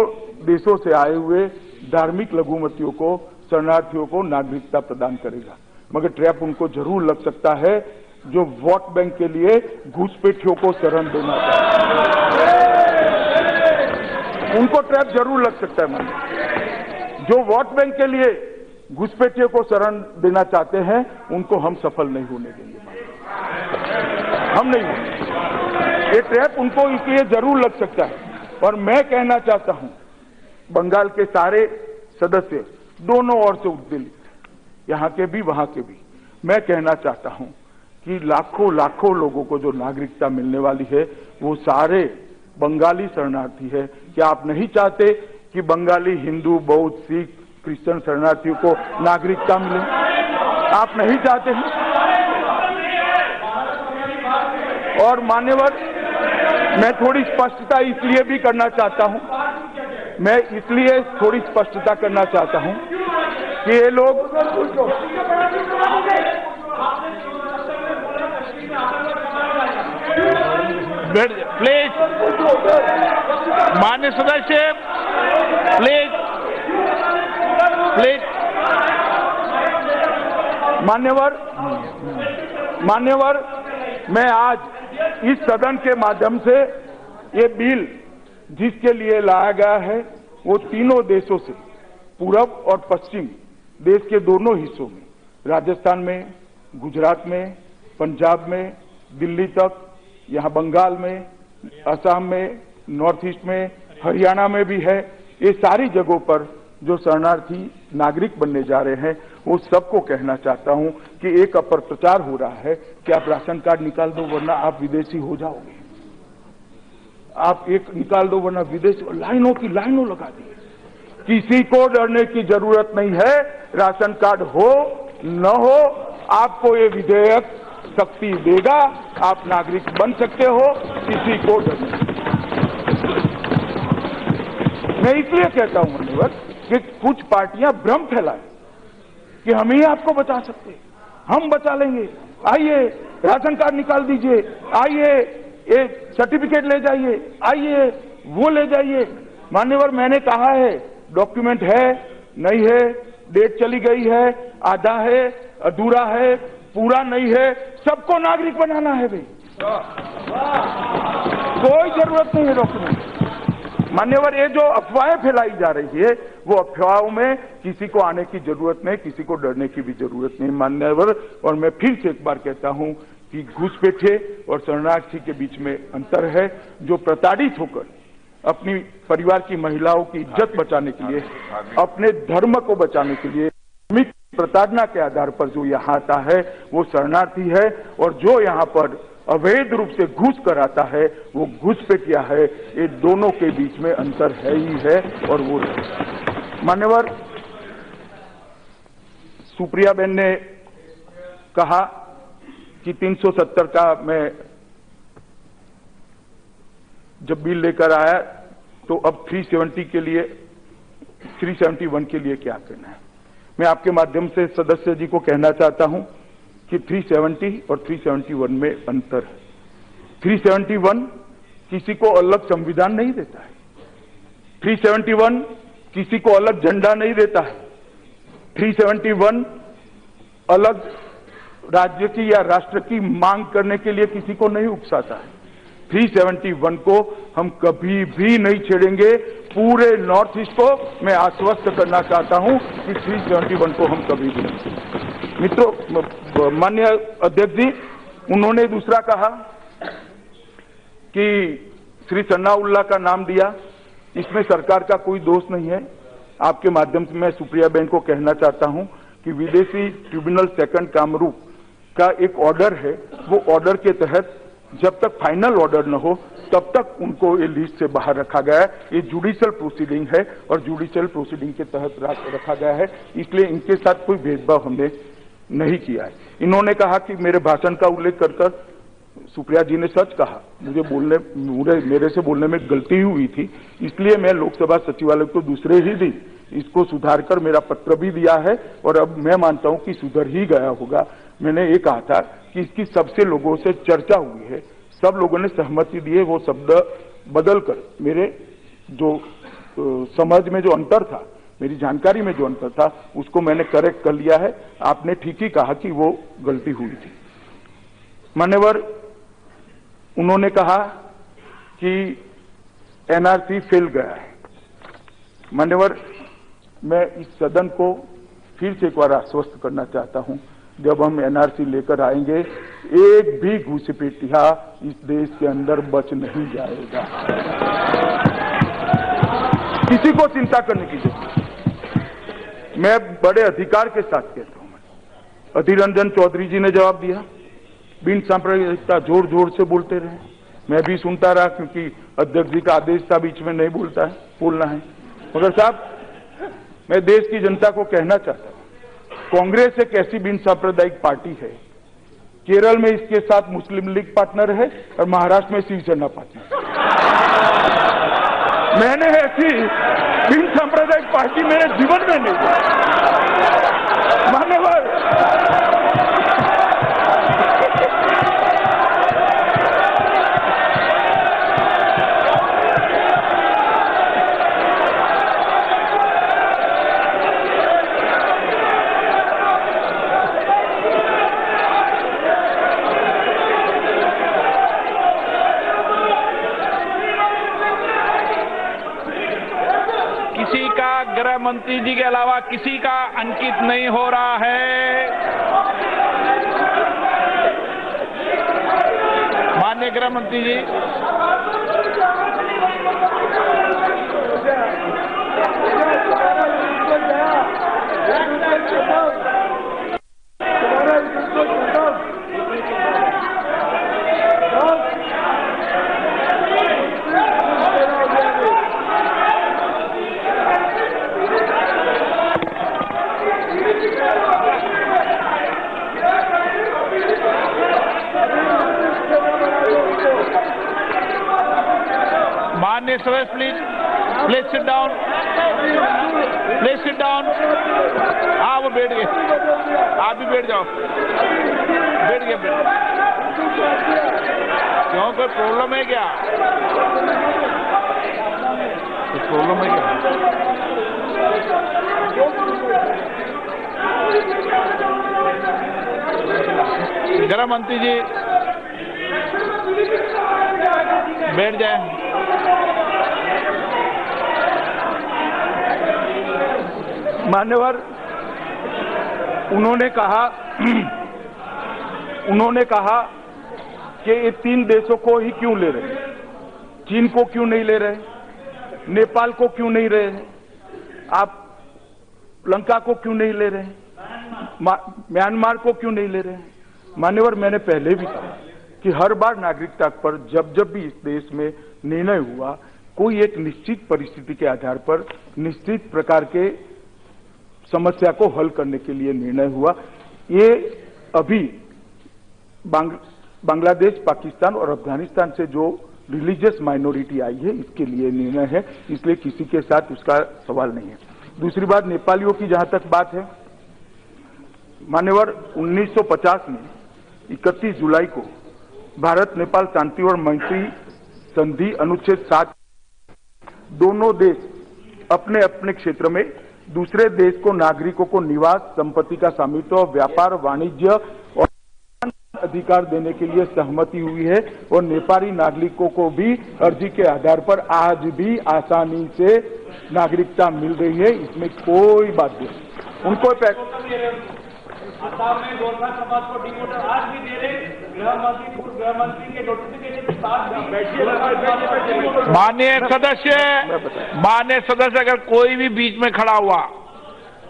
देशों से आए हुए धार्मिक लघुमतियों को, शरणार्थियों को नागरिकता प्रदान करेगा। मगर ट्रैप उनको जरूर लग सकता है जो वोट बैंक के लिए घुसपैठियों को शरण देना चाहते हैं, उनको ट्रैप जरूर लग सकता है। मानिए, जो वोट बैंक के लिए घुसपैठियों को शरण देना चाहते हैं उनको हम सफल नहीं होने देंगे, हम नहीं होंगे। ये ट्रैप उनको इसलिए जरूर लग सकता है। और मैं कहना चाहता हूं बंगाल के सारे सदस्य, दोनों ओर से उद्वेलित, यहाँ के भी वहां के भी, मैं कहना चाहता हूं कि लाखों लाखों लोगों को जो नागरिकता मिलने वाली है वो सारे बंगाली शरणार्थी है। क्या आप नहीं चाहते कि बंगाली हिंदू, बौद्ध, सिख, क्रिश्चियन शरणार्थियों को नागरिकता मिले? आप नहीं चाहते हैं? और मान्यवर, मैं थोड़ी स्पष्टता इसलिए भी करना चाहता हूं, मैं इसलिए थोड़ी स्पष्टता करना चाहता हूं कि ये लोग, प्लीज माननीय सदस्य, प्लीज प्लीज। मान्यवर, मैं आज इस सदन के माध्यम से ये बिल जिसके लिए लाया गया है वो तीनों देशों से, पूरब और पश्चिम, देश के दोनों हिस्सों में, राजस्थान में, गुजरात में, पंजाब में, दिल्ली तक, यहाँ बंगाल में, असम में, नॉर्थ ईस्ट में, हरियाणा में भी है, ये सारी जगहों पर जो शरणार्थी नागरिक बनने जा रहे हैं वो सबको कहना चाहता हूं कि एक अपप्रचार हो रहा है कि आप राशन कार्ड निकाल दो वरना आप विदेशी हो जाओगे, आप एक निकाल दो वरना विदेशी, लाइनों की लाइनों लगा दी। किसी को डरने की जरूरत नहीं है, राशन कार्ड हो न हो आपको ये विधेयक शक्ति देगा, आप नागरिक बन सकते हो, किसी को डर नहीं। मैं इसलिए कहता हूं मान्यवर कि कुछ पार्टियां भ्रम फैलाएं कि हम ही आपको बचा सकते हैं, हम बचा लेंगे, आइए राशन कार्ड निकाल दीजिए, आइए एक सर्टिफिकेट ले जाइए, आइए वो ले जाइए। मान्यवर, मैंने कहा है डॉक्यूमेंट है, नहीं है, डेट चली गई है, आधा है, अधूरा है, पूरा नहीं है, सबको नागरिक बनाना है भाई, कोई जरूरत नहीं है डॉक्यूमेंट। मान्यवर, ये जो अफवाहें फैलाई जा रही है वो अफवाहों में किसी को आने की जरूरत नहीं, किसी को डरने की भी जरूरत नहीं मान्यवर। और मैं फिर से एक बार कहता हूं कि घुसपैठे और शरणार्थी के बीच में अंतर है। जो प्रताड़ित होकर अपनी परिवार की महिलाओं की इज्जत बचाने के लिए, अपने धर्म को बचाने के लिए धार्मिक प्रताड़ना के आधार पर जो यहाँ आता है वो शरणार्थी है, और जो यहाँ पर अवैध रूप से घुस कर आता है वो घुसपैठिया है। ये दोनों के बीच में अंतर है ही है, और वो मान्यवर सुप्रिया बेन ने कहा कि 370 का मैं जब बिल लेकर आया तो अब 370 के लिए 371 के लिए क्या करना है। मैं आपके माध्यम से सदस्य जी को कहना चाहता हूं कि 370 और 371 में अंतर है। 371 किसी को अलग संविधान नहीं देता है, 371 किसी को अलग झंडा नहीं देता है, 371 अलग राज्य की या राष्ट्र की मांग करने के लिए किसी को नहीं उकसाता है। 371 को हम कभी भी नहीं छेड़ेंगे। पूरे नॉर्थ ईस्ट को मैं आश्वस्त करना चाहता हूं कि 371 को हम कभी भी नहीं छेड़ेंगे। मित्रों, माननीय अध्यक्ष जी, उन्होंने दूसरा कहा कि श्री सन्नाउल्लाह का नाम दिया, इसमें सरकार का कोई दोष नहीं है। आपके माध्यम से मैं सुप्रिया बेन को कहना चाहता हूं कि विदेशी ट्रिब्यूनल सेकंड कामरूप का एक ऑर्डर है, वो ऑर्डर के तहत जब तक फाइनल ऑर्डर न हो तब तक उनको ये लिस्ट से बाहर रखा गया है। ये जुडिशियल प्रोसीडिंग है और जुडिशियल प्रोसीडिंग के तहत रखा गया है, इसलिए इनके साथ कोई भेदभाव हमने नहीं किया है। इन्होंने कहा कि मेरे भाषण का उल्लेख कर सुप्रिया जी ने सच कहा, मेरे से बोलने में गलती हुई थी, इसलिए मैं लोकसभा सचिवालय को दूसरे ही दिन इसको सुधार कर मेरा पत्र भी दिया है, और अब मैं मानता हूं कि सुधर ही गया होगा। मैंने ये कहा था कि इसकी सबसे लोगों से चर्चा हुई है, सब लोगों ने सहमति दी है, वो शब्द बदलकर मेरे जो समझ में जो अंतर था, मेरी जानकारी में जो अंतर था, उसको मैंने करेक्ट कर लिया है। आपने ठीक ही कहा कि वो गलती हुई थी। मान्यवर, उन्होंने कहा कि एनआरसी फेल गया है। मान्यवर, मैं इस सदन को फिर से एक बार आश्वस्त करना चाहता हूं, जब हम एनआरसी लेकर आएंगे एक भी घुसपैठिया इस देश के अंदर बच नहीं जाएगा। किसी को चिंता करने की जरूरत नहीं। मैं बड़े अधिकार के साथ कहता हूं। अधीर रंजन चौधरी जी ने जवाब दिया, बिन सांप्रदायिकता जोर जोर से बोलते रहे, मैं भी सुनता रहा क्योंकि अध्यक्ष जी का आदेश था बीच में नहीं बोलना है। मगर साहब, मैं देश की जनता को कहना चाहता हूं, कांग्रेस एक ऐसी बिन सांप्रदायिक पार्टी है, केरल में इसके साथ मुस्लिम लीग पार्टनर है और महाराष्ट्र में शिवसेना पार्टनर। मैंने ऐसी बिन सांप्रदायिक पार्टी मेरे जीवन में नहीं देखी। मान्यवर, गृह मंत्री जी के अलावा किसी का अंकित नहीं हो रहा है। माननीय गृह मंत्री जी, माननीय सदस्य, please sit down, please sit down. हाँ, वो बैठ गए, आप भी बैठ जाओ, बैठ गए। क्यों, कोई प्रॉब्लम है क्या? प्रॉब्लम है क्या? गृह मंत्री जी बैठ जाए। मान्यवर, उन्होंने कहा कि ये 3 देशों को ही क्यों ले रहे हैं, चीन को क्यों नहीं ले रहे, नेपाल को क्यों नहीं ले रहे, आप लंका को क्यों नहीं ले रहे, म्यांमार को क्यों नहीं ले रहे हैं। मान्यवर, मैंने पहले भी कहा कि हर बार नागरिकता पर जब भी इस देश में निर्णय हुआ, कोई एक निश्चित परिस्थिति के आधार पर निश्चित प्रकार के समस्या को हल करने के लिए निर्णय हुआ। ये अभी बांग्लादेश, पाकिस्तान और अफगानिस्तान से जो रिलीजियस माइनॉरिटी आई है, इसके लिए निर्णय है, इसलिए किसी के साथ उसका सवाल नहीं है। दूसरी बात, नेपालियों की जहां तक बात है, मान्यवर, 1950 में 31 जुलाई को भारत नेपाल शांति और मैत्री संधि अनुच्छेद 7 दोनों देश अपने अपने क्षेत्र में दूसरे देश को नागरिकों को निवास, संपत्ति का स्वामित्व, व्यापार, वाणिज्य और अधिकार देने के लिए सहमति हुई है और नेपाली नागरिकों को भी अर्जी के आधार पर आज भी आसानी से नागरिकता मिल रही है। इसमें कोई बात नहीं। उनको असम में गोरखा समाज को डिमोटर आज भी दे रहे, गृह मंत्री के नोटिफिकेशन के साथ भी। माननीय सदस्य, अगर कोई भी बीच में खड़ा हुआ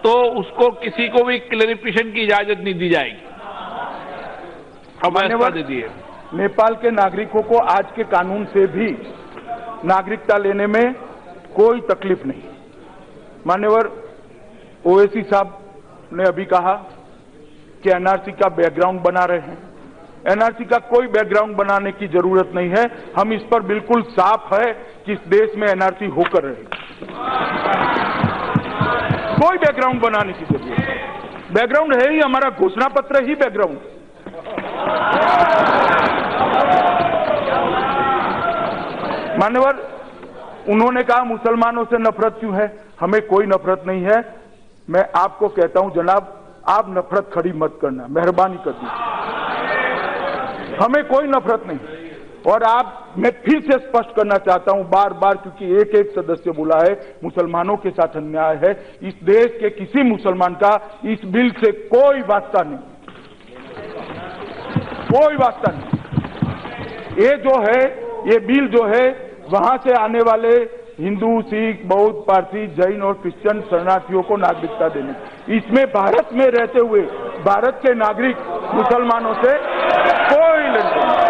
तो उसको किसी को भी क्लेरिफिकेशन की इजाजत नहीं दी जाएगी। अब दे दिए। नेपाल के नागरिकों को आज के कानून से भी नागरिकता लेने में कोई तकलीफ नहीं। मान्यवर, ओवैसी साहब ने अभी कहा कि एनआरसी का बैकग्राउंड बना रहे हैं। एनआरसी का कोई बैकग्राउंड बनाने की जरूरत नहीं है। हम इस पर बिल्कुल साफ है कि इस देश में एनआरसी होकर रहेगी। कोई बैकग्राउंड बनाने की जरूरत नहीं। बैकग्राउंड है ही हमारा घोषणा पत्र ही बैकग्राउंड। मान्यवर, उन्होंने कहा मुसलमानों से नफरत क्यों है। हमें कोई नफरत नहीं है। मैं आपको कहता हूं जनाब, आप नफरत खड़ी मत करना, मेहरबानी कर दीजिए। हमें कोई नफरत नहीं। और मैं फिर से स्पष्ट करना चाहता हूं बार बार, क्योंकि एक एक सदस्य बोला है मुसलमानों के साथ अन्याय है। इस देश के किसी मुसलमान का इस बिल से कोई वास्ता नहीं, कोई वास्ता नहीं। ये जो है, ये बिल जो है, वहां से आने वाले हिंदू, सिख, बौद्ध, पारसी, जैन और क्रिश्चियन शरणार्थियों को नागरिकता देने, इसमें भारत में रहते हुए भारत के नागरिक मुसलमानों से कोई लेन देन नहीं।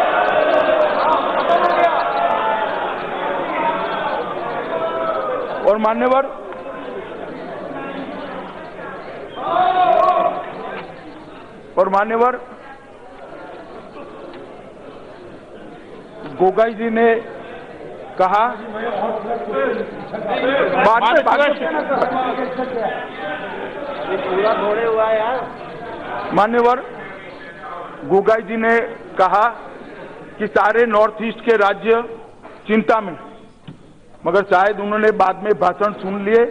और मान्यवर, गोगाई जी ने कहा, मान्यवर, गोगाई जी ने कहा कि सारे नॉर्थ ईस्ट के राज्य चिंता में, मगर शायद उन्होंने बाद में भाषण सुन लिए।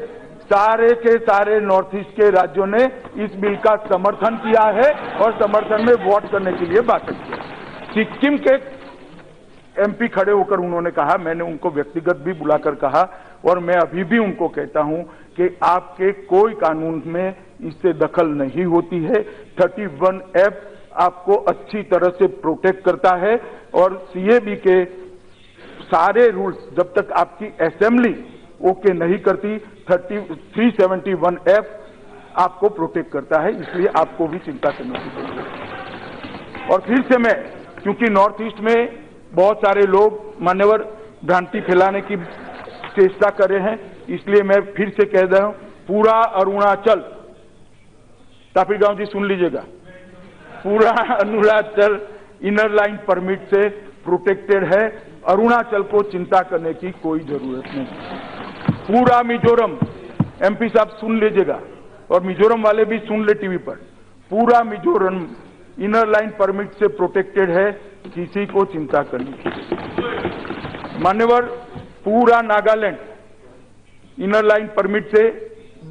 सारे के सारे नॉर्थ ईस्ट के राज्यों ने इस बिल का समर्थन किया है और समर्थन में वोट करने के लिए भाषण किया। सिक्किम के एमपी खड़े होकर उन्होंने कहा, मैंने उनको व्यक्तिगत भी बुलाकर कहा और मैं अभी भी उनको कहता हूं कि आपके कोई कानून में इससे दखल नहीं होती है। 31F आपको अच्छी तरह से प्रोटेक्ट करता है और सीएबी के सारे रूल्स जब तक आपकी असेंबली ओके नहीं करती, 371F आपको प्रोटेक्ट करता है। इसलिए आपको भी चिंता करने की जरूरत है। और फिर से मैं, क्योंकि नॉर्थ ईस्ट में बहुत सारे लोग मान्यवर भ्रांति फैलाने की चेष्टा कर रहे हैं, इसलिए मैं फिर से कह रहा हूं, पूरा अरुणाचल, तापिर गांव जी सुन लीजिएगा, पूरा अरुणाचल इनर लाइन परमिट से प्रोटेक्टेड है। अरुणाचल को चिंता करने की कोई जरूरत नहीं। पूरा मिजोरम, एमपी साहब सुन लीजिएगा और मिजोरम वाले भी सुन ले टीवी पर, पूरा मिजोरम इनर लाइन परमिट से प्रोटेक्टेड है, किसी को चिंता करनी। मान्यवर, पूरा नागालैंड इनर लाइन परमिट से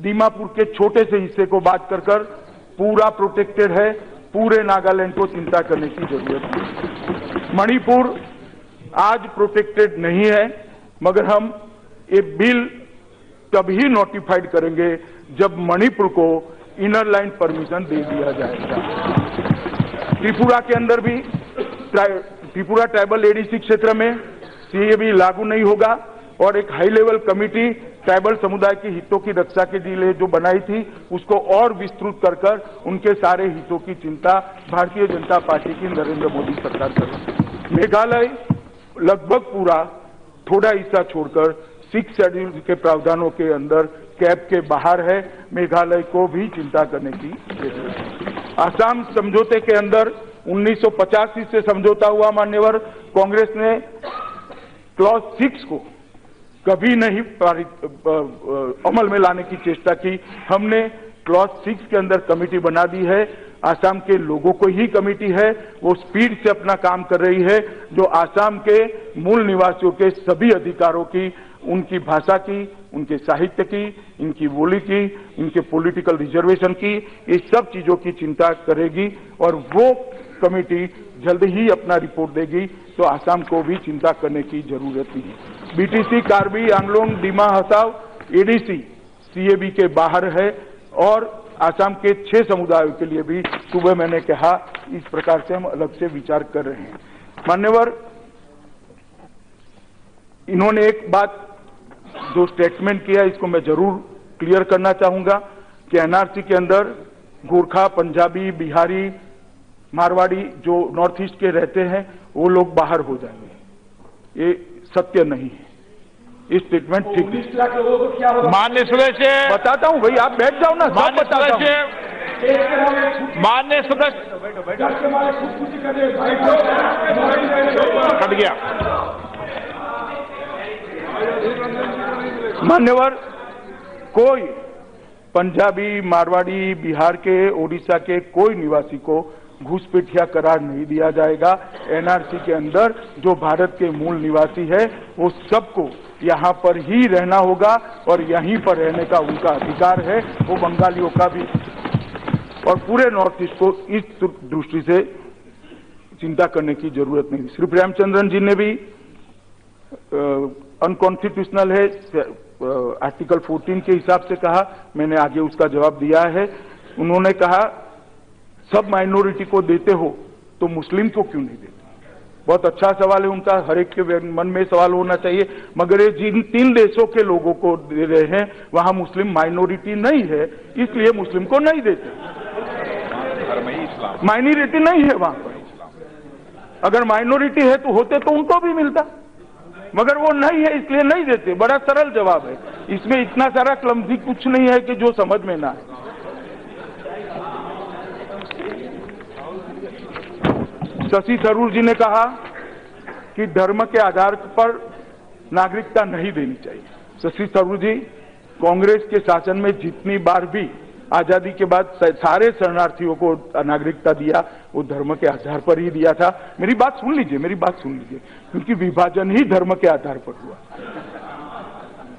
दीमापुर के छोटे से हिस्से को बात कर पूरा प्रोटेक्टेड है, पूरे नागालैंड को चिंता करने की जरूरत है। मणिपुर आज प्रोटेक्टेड नहीं है, मगर हम ये बिल तभी नोटिफाइड करेंगे जब मणिपुर को इनर लाइन परमिशन दे दिया जाएगा। त्रिपुरा के अंदर भी त्रिपुरा ट्राइबल एडीसी क्षेत्र में सीएबी लागू नहीं होगा और एक हाई लेवल कमेटी ट्राइबल समुदाय के हितों की रक्षा के लिए जो बनाई थी उसको और विस्तृत कर उनके सारे हितों की चिंता भारतीय जनता पार्टी की नरेंद्र मोदी सरकार करेगी। मेघालय लगभग पूरा थोड़ा हिस्सा छोड़कर 6 शेड्यूल के प्रावधानों के अंदर कैब के बाहर है। मेघालय को भी चिंता करने की जरूरत है। आसाम समझौते के अंदर 1985 से समझौता हुआ, मान्यवर कांग्रेस ने क्लॉज 6 को कभी नहीं अमल में लाने की चेष्टा की। हमने क्लॉज 6 के अंदर कमेटी बना दी है। आसाम के लोगों को ही कमेटी है, वो स्पीड से अपना काम कर रही है, जो आसाम के मूल निवासियों के सभी अधिकारों की, उनकी भाषा की, उनके साहित्य की, इनकी बोली की, इनके पॉलिटिकल रिजर्वेशन की, ये सब चीजों की चिंता करेगी और वो कमेटी जल्द ही अपना रिपोर्ट देगी। तो आसाम को भी चिंता करने की जरूरत नहीं है। BTC, Karbi Anglong, Dima Hasao ADC CAB के बाहर है और आसाम के 6 समुदायों के लिए भी सुबह मैंने कहा इस प्रकार से हम अलग से विचार कर रहे हैं। मान्यवर, इन्होंने एक बात जो स्टेटमेंट किया इसको मैं जरूर क्लियर करना चाहूंगा कि एनआरसी के अंदर गोरखा, पंजाबी, बिहारी, मारवाड़ी जो नॉर्थ ईस्ट के रहते हैं वो लोग बाहर हो जाएंगे। ये सत्य नहीं है, ये स्टेटमेंट ठीक नहीं। 19 लाख लोगों को क्या होगा? मान्य सदस्य, बताता हूं भाई, आप बैठ जाओ ना, सब बताता हूं। मान्य सदस्य कट गया। मान्यवर, कोई पंजाबी, मारवाड़ी, बिहार के, ओडिशा के कोई निवासी को घुसपैठिया करार नहीं दिया जाएगा। एनआरसी के अंदर जो भारत के मूल निवासी है वो सबको यहाँ पर ही रहना होगा और यहीं पर रहने का उनका अधिकार है, वो बंगालियों का भी। और पूरे नॉर्थ ईस्ट को इस दृष्टि से चिंता करने की जरूरत नहीं। श्री प्रेमचंद्रन जी ने भी अनकॉन्स्टिट्यूशनल है आर्टिकल 14 के हिसाब से कहा, मैंने आगे उसका जवाब दिया है। उन्होंने कहा सब माइनॉरिटी को देते हो तो मुस्लिम को क्यों नहीं देते? बहुत अच्छा सवाल है उनका, हर एक के मन में सवाल होना चाहिए। मगर ये जिन 3 देशों के लोगों को दे रहे हैं वहां मुस्लिम माइनॉरिटी नहीं है, इसलिए मुस्लिम को नहीं देते। माइनॉरिटी नहीं है वहां पर। अगर माइनॉरिटी है तो होते तो उनको भी मिलता, मगर वो नहीं है इसलिए नहीं देते। बड़ा सरल जवाब है, इसमें इतना सारा क्लमजी कुछ नहीं है कि जो समझ में ना आए। शशि थरूर जी ने कहा कि धर्म के आधार पर नागरिकता नहीं देनी चाहिए। शशि थरूर जी, कांग्रेस के शासन में जितनी बार भी आजादी के बाद सारे शरणार्थियों को नागरिकता दिया वो धर्म के आधार पर ही दिया था। मेरी बात सुन लीजिए, क्योंकि विभाजन ही धर्म के आधार पर हुआ।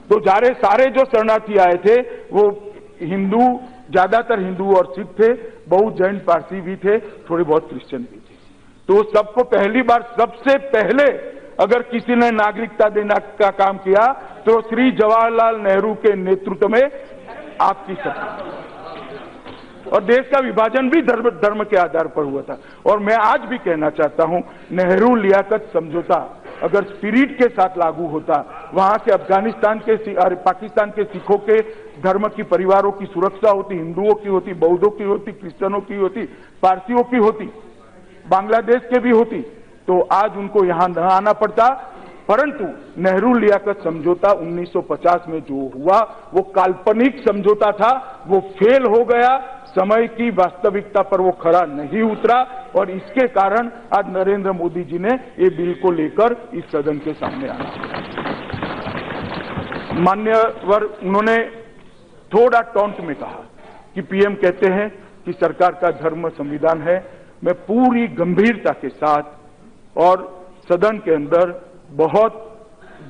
तो सारे जो शरणार्थी आए थे वो हिंदू, ज्यादातर हिंदू और सिख थे, बहुत जैन पारसी भी थे, थोड़े बहुत क्रिश्चियन भी थे। तो सबको पहली बार, सबसे पहले अगर किसी ने नागरिकता देने का काम किया तो श्री जवाहरलाल नेहरू के नेतृत्व में आपकी सरकार। और देश का विभाजन भी धर्म के आधार पर हुआ था। और मैं आज भी कहना चाहता हूं, नेहरू लियाकत समझौता अगर स्पिरिट के साथ लागू होता, वहां के अफगानिस्तान के, पाकिस्तान के सिखों के धर्म की परिवारों की सुरक्षा होती, हिंदुओं की होती, बौद्धों की होती, क्रिश्चियनों की होती, पारसियों की होती, बांग्लादेश के भी होती, तो आज उनको यहां न आना पड़ता। परंतु नेहरू लियाकत समझौता 1950 में जो हुआ वो काल्पनिक समझौता था, वो फेल हो गया, समय की वास्तविकता पर वो खरा नहीं उतरा और इसके कारण आज नरेंद्र मोदी जी ने ये बिल को लेकर इस सदन के सामने आना। मान्यवर, उन्होंने थोड़ा टॉन्ट में कहा कि पीएम कहते हैं कि सरकार का धर्म संविधान है। मैं पूरी गंभीरता के साथ और सदन के अंदर बहुत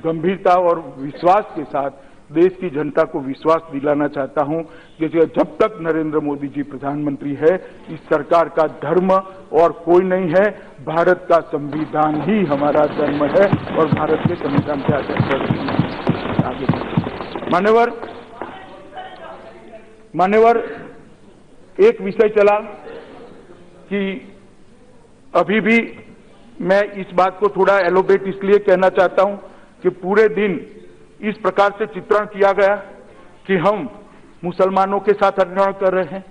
गंभीरता और विश्वास के साथ देश की जनता को विश्वास दिलाना चाहता हूं कि जब तक नरेंद्र मोदी जी प्रधानमंत्री है, इस सरकार का धर्म और कोई नहीं है। भारत का संविधान ही हमारा धर्म है और भारत के संविधान के आधार पर आगे। मान्यवर, एक विषय चला कि अभी भी मैं इस बात को थोड़ा एलोबेट इसलिए कहना चाहता हूं कि पूरे दिन इस प्रकार से चित्रण किया गया कि हम मुसलमानों के साथ अन्याय कर रहे हैं।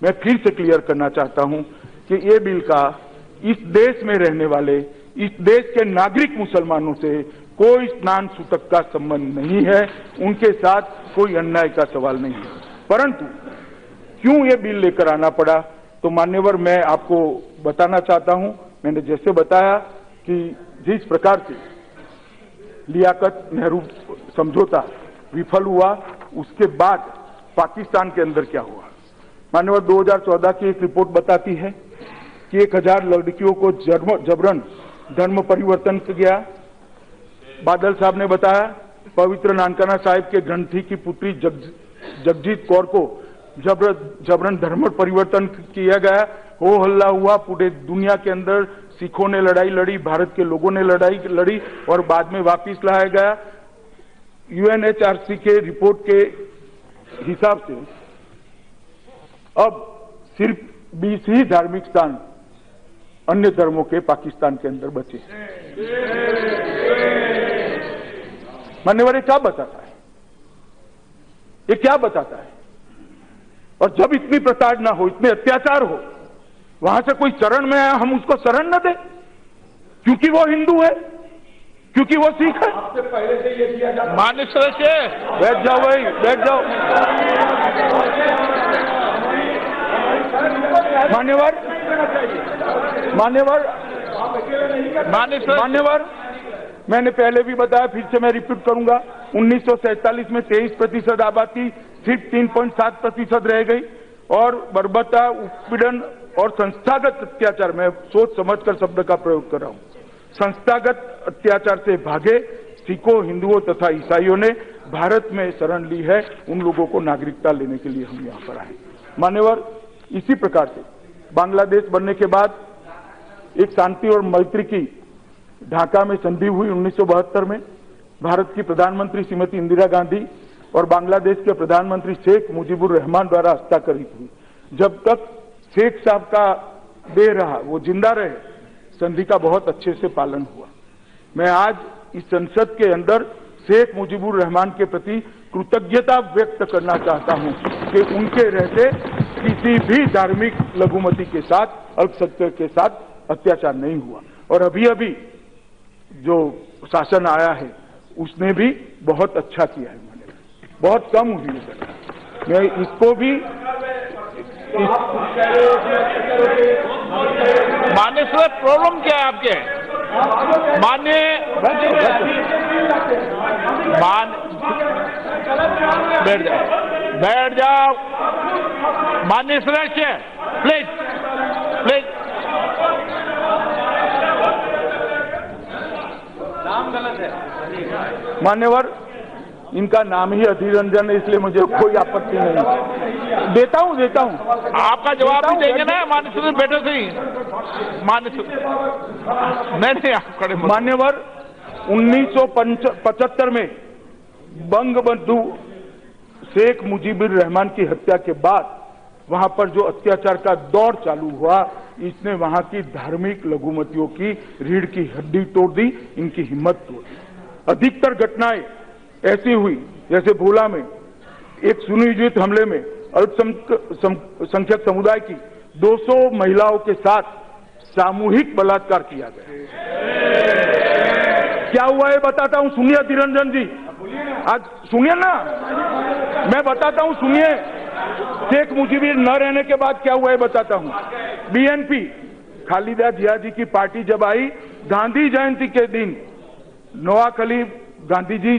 मैं फिर से क्लियर करना चाहता हूं कि ये बिल का इस देश में रहने वाले, इस देश के नागरिक मुसलमानों से कोई स्नान सूतक का संबंध नहीं है, उनके साथ कोई अन्याय का सवाल नहीं है। परंतु क्यों ये बिल लेकर आना पड़ा, तो मान्यवर मैं आपको बताना चाहता हूं। मैंने जैसे बताया कि जिस प्रकार से लियाकत नेहरू समझौता विफल हुआ, उसके बाद पाकिस्तान के अंदर क्या हुआ। मान्यवर 2014 की एक रिपोर्ट बताती है कि 1000 लड़कियों को जबरन धर्म परिवर्तन किया गया। बादल साहब ने बताया पवित्र नानकाना साहिब के ग्रंथी की पुत्री जगजीत कौर को जबरन धर्म परिवर्तन किया गया। हो हल्ला हुआ पूरे दुनिया के अंदर, सिखों ने लड़ाई लड़ी, भारत के लोगों ने लड़ाई लड़ी और बाद में वापिस लाया गया। यूएनएचआरसी के रिपोर्ट के हिसाब से अब सिर्फ 20 ही धार्मिक स्थान अन्य धर्मों के पाकिस्तान के अंदर बचे। मान्यवर, ये क्या बताता है? ये क्या बताता है? और जब इतनी प्रताड़ना हो, इतने अत्याचार हो, वहां से कोई शरण में आया, हम उसको शरण न दें क्योंकि वो हिंदू है, क्योंकि वो सिख है। आपसे पहले से ये किया जाता है। मान्य सदस्य बैठ जाओ भाई, बैठ जाओ। मान्यवर, मैंने पहले भी बताया, फिर से मैं रिपीट करूंगा। 1947 में 23% आबादी सिर्फ 3.7% रह गई और बर्बरता, उत्पीड़न और संस्थागत अत्याचार, मैं सोच समझकर शब्द का प्रयोग कर रहा हूं, संस्थागत अत्याचार से भागे सिखों, हिंदुओं तथा ईसाइयों ने भारत में शरण ली है। उन लोगों को नागरिकता लेने के लिए हम यहाँ पर आए। मान्यवर, इसी प्रकार से बांग्लादेश बनने के बाद एक शांति और मैत्री की ढाका में संधि हुई 1972 में। भारत की प्रधानमंत्री श्रीमती इंदिरा गांधी और बांग्लादेश के प्रधानमंत्री शेख मुजीबुर रहमान द्वारा हस्ताक्षरित हुई। जब तक शेख साहब का देह रहा, वो जिंदा रहे, संधि का बहुत अच्छे से पालन हुआ। मैं आज इस संसद के अंदर शेख मुजीबुर रहमान के प्रति कृतज्ञता व्यक्त करना चाहता हूं कि उनके रहते किसी भी धार्मिक लघुमती के साथ, अल्पसंख्यक के साथ अत्याचार नहीं हुआ। और अभी अभी जो शासन आया है उसने भी बहुत अच्छा किया है, बहुत कम हुई है। मैं इसको भी मान्य सर, प्रॉब्लम क्या है आपके? बैठ जाओ। मान्य सदस्य प्लीज प्लीज। नाम गलत है मान्यवर, इनका नाम ही अधीर रंजन है, इसलिए मुझे कोई आपत्ति नहीं। देता हूं। आपका जवाब भी देंगे ना मान्य सदस्य, बैठो सही। मान्य नहीं आप खड़े। मान्यवर, 1975 में बंगबंधु शेख मुजीबुर रहमान की हत्या के बाद वहां पर जो अत्याचार का दौर चालू हुआ, इसने वहां की धार्मिक लघुमतियों की रीढ़ की हड्डी तोड़ दी, इनकी हिम्मत तोड़ दी। अधिकतर घटनाएं ऐसी हुई जैसे भोला में एक सुनियोजित हमले में अल्पसंख्यक समुदाय की 200 महिलाओं के साथ सामूहिक बलात्कार किया गया। क्या हुआ ये बताता हूं, सुनिए धीरंजन जी, आज सुनिए ना, मैं बताता हूं, सुनिए। शेख मुजीबुर न रहने के बाद क्या हुआ है बताता हूं। बीएनपी खालिदा जिया जी की पार्टी जब आई, गांधी जयंती के दिन नवाब अली गांधी जी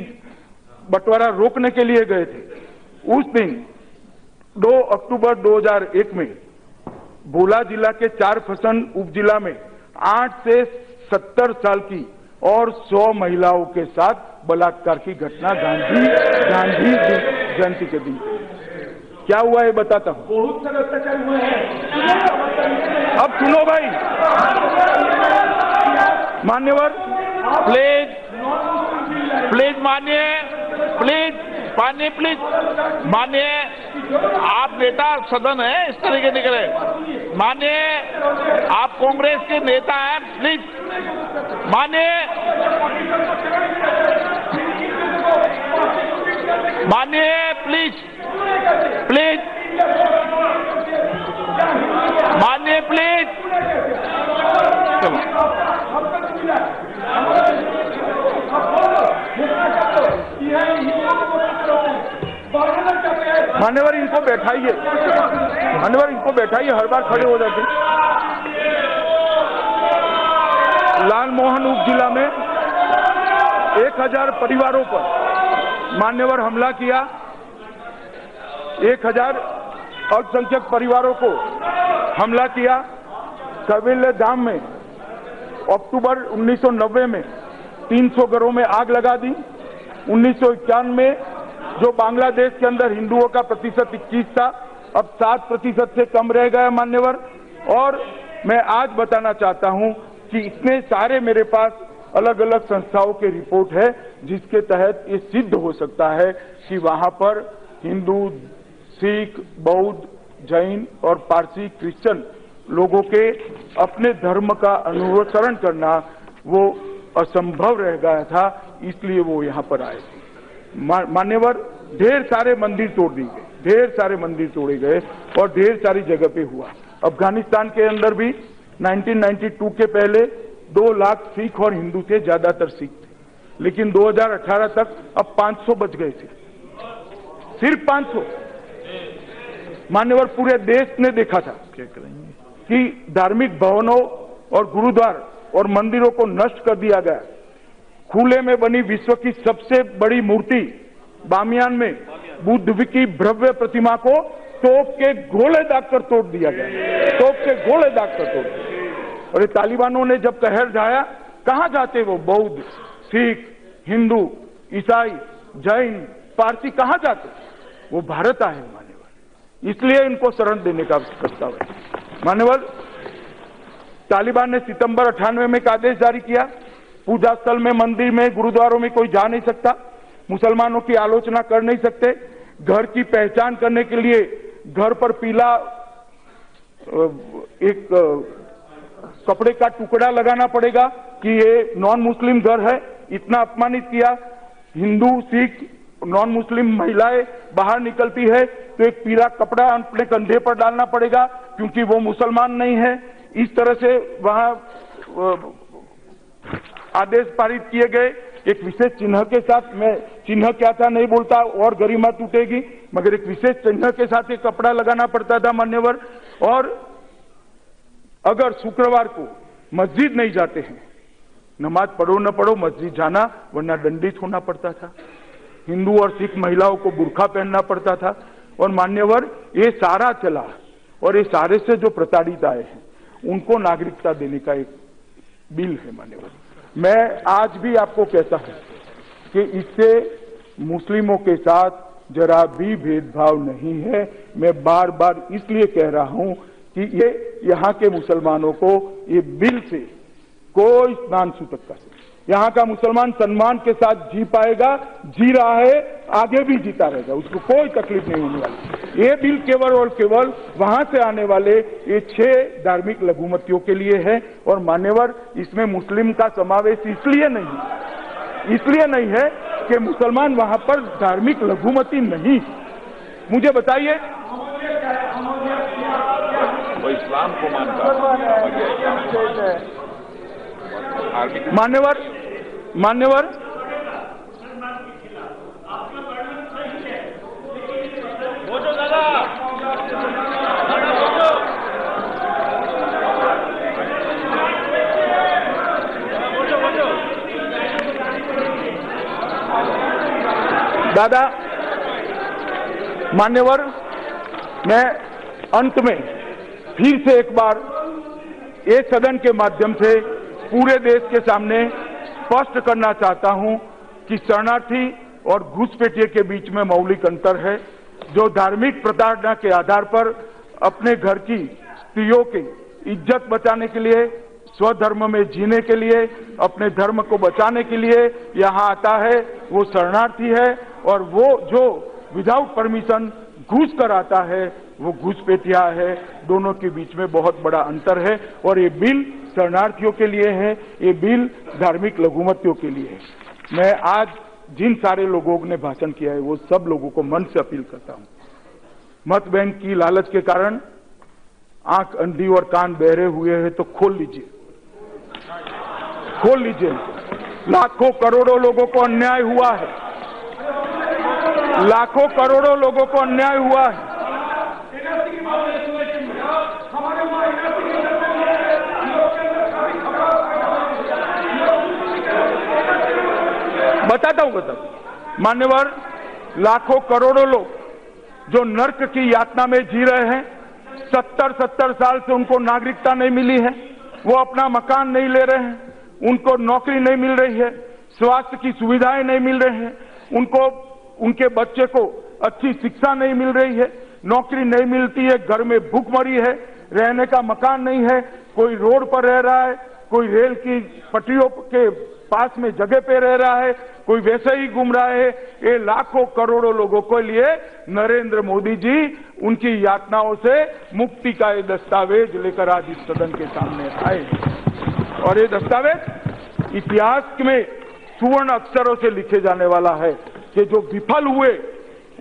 बंटवारा रोकने के लिए गए थे। उस दिन 2 अक्टूबर 2001 में भोला जिला के 4 फसन उपजिला में 8 से 70 साल की और 100 महिलाओं के साथ बलात्कार की घटना गांधी जयंती के दिन क्या हुआ है बताता हूं। बहुत सारे अत्याचार हुए हैं। अब सुनो भाई, मान्यवर प्लीज मानिए, आप नेता सदन है, इस तरीके निकले। मानिए, आप कांग्रेस के नेता हैं, प्लीज मानिए, प्लीज मानिए, प्लीज। मान्यवर इनको बैठाइए, हर बार खड़े हो जाते। लालमोहन उपजिला में 1000 परिवारों पर मान्यवर हमला किया। 1000 अल्पसंख्यक परिवारों को हमला किया। कबीले धाम में अक्टूबर 1990 में 300 घरों में आग लगा दी। 1991 में जो बांग्लादेश के अंदर हिंदुओं का प्रतिशत 21 था, अब 7% से कम रह गया मान्यवर। और मैं आज बताना चाहता हूं कि इतने सारे मेरे पास अलग अलग संस्थाओं के रिपोर्ट है जिसके तहत ये सिद्ध हो सकता है कि वहां पर हिंदू, सिख, बौद्ध, जैन और पारसी क्रिश्चियन लोगों के अपने धर्म का अनुसरण करना वो असंभव रह गया था, इसलिए वो यहाँ पर आए थे। मान्यवर ढेर सारे मंदिर तोड़ दिए गए, ढेर सारे मंदिर तोड़े गए और ढेर सारी जगह पे हुआ। अफगानिस्तान के अंदर भी 1992 के पहले 2 लाख सिख और हिंदू थे, ज्यादातर सिख थे, लेकिन 2018 तक अब 500 बच गए थे, सिर्फ 500। मान्यवर पूरे देश ने देखा था कि धार्मिक भवनों और गुरुद्वार और मंदिरों को नष्ट कर दिया गया। खुले में बनी विश्व की सबसे बड़ी मूर्ति बामियान में बुद्ध की भव्य प्रतिमा को तोप के गोले दागकर तोड़ दिया गया, तोप के गोले दागकर तोड़ दिया। और ये तालिबानों ने जब कहर ढाया, कहां जाते वो बौद्ध, सिख, हिंदू, ईसाई, जैन, पारसी कहां जाते? वो भारत आए मान्यवर, इसलिए इनको शरण देने का प्रस्ताव है। मान्यवर तालिबान ने सितंबर 98 में एक आदेश जारी किया, पूजा स्थल में, मंदिर में, गुरुद्वारों में कोई जा नहीं सकता, मुसलमानों की आलोचना कर नहीं सकते। घर की पहचान करने के लिए घर पर पीला एक कपड़े का टुकड़ा लगाना पड़ेगा कि ये नॉन मुस्लिम घर है। इतना अपमानित किया। हिंदू, सिख, नॉन मुस्लिम महिलाएं बाहर निकलती है तो एक पीला कपड़ा अपने कंधे पर डालना पड़ेगा क्योंकि वो मुसलमान नहीं है। इस तरह से वहां आदेश पारित किए गए एक विशेष चिन्ह के साथ। मैं चिन्ह क्या था नहीं बोलता और गरिमा टूटेगी, मगर एक विशेष चिन्ह के साथ एक कपड़ा लगाना पड़ता था मान्यवर। और अगर शुक्रवार को मस्जिद नहीं जाते हैं, नमाज पढ़ो न पढ़ो, मस्जिद जाना, वरना दंडित होना पड़ता था। हिंदू और सिख महिलाओं को बुर्खा पहनना पड़ता था। और मान्यवर ये सारा चला और ये सारे से जो प्रताड़ित आए हैं उनको नागरिकता देने का एक बिल है मान्यवर। मैं आज भी आपको कहता हूं कि इससे मुस्लिमों के साथ जरा भी भेदभाव नहीं है। मैं बार बार इसलिए कह रहा हूं कि ये यहाँ के मुसलमानों को ये बिल से कोई स्नान सूतक का यहाँ का मुसलमान सम्मान के साथ जी पाएगा, जी रहा है, आगे भी जीता रहेगा, उसको कोई तकलीफ नहीं होने वाली। ये बिल केवल और केवल वहां से आने वाले ये 6 धार्मिक लघुमतियों के लिए है। और मान्यवर इसमें मुस्लिम का समावेश इसलिए नहीं है कि मुसलमान वहां पर धार्मिक लघुमती नहीं। मुझे बताइए, वो इस्लाम को मानता मान्यवर दादा, मान्यवर मैं अंत में फिर से एक बार ये सदन के माध्यम से पूरे देश के सामने स्पष्ट करना चाहता हूं कि शरणार्थी और घुसपैठिए के बीच में मौलिक अंतर है। जो धार्मिक प्रताड़ना के आधार पर अपने घर की स्त्रियों की इज्जत बचाने के लिए, स्वधर्म में जीने के लिए, अपने धर्म को बचाने के लिए यहाँ आता है, वो शरणार्थी है। और वो जो विदाउट परमिशन घुस कर आता है वो घुसपैठिया है। दोनों के बीच में बहुत बड़ा अंतर है और ये बिल शरणार्थियों के लिए है, ये बिल धार्मिक लघुमतियों के लिए है। मैं आज जिन सारे लोगों ने भाषण किया है वो सब लोगों को मन से अपील करता हूं, मत बैंक की लालच के कारण आंख अंधी और कान बहरे हुए हैं तो खोल लीजिए, खोल लीजिए। लाखों करोड़ों लोगों को अन्याय हुआ है, लाखों करोड़ों लोगों को अन्याय हुआ है। बताता हूं। मान्यवर, लाखों करोड़ों लोग जो नर्क की यातना में जी रहे हैं, 70 साल से उनको नागरिकता नहीं मिली है, वो अपना मकान नहीं ले रहे हैं, उनको नौकरी नहीं मिल रही है, स्वास्थ्य की सुविधाएं नहीं मिल रही हैं, उनको उनके बच्चे को अच्छी शिक्षा नहीं मिल रही है, नौकरी नहीं मिलती है, घर में भूखमरी है, रहने का मकान नहीं है, कोई रोड पर रह रहा है, कोई रेल की पटरियों के पास में जगह पे रह रहा है, कोई वैसे ही घूम रहा है। ये लाखों करोड़ों लोगों के लिए नरेंद्र मोदी जी उनकी यातनाओं से मुक्ति का ये दस्तावेज लेकर आज इस सदन के सामने आए और ये दस्तावेज इतिहास में सुवर्ण अक्षरों से लिखे जाने वाला है कि जो विफल हुए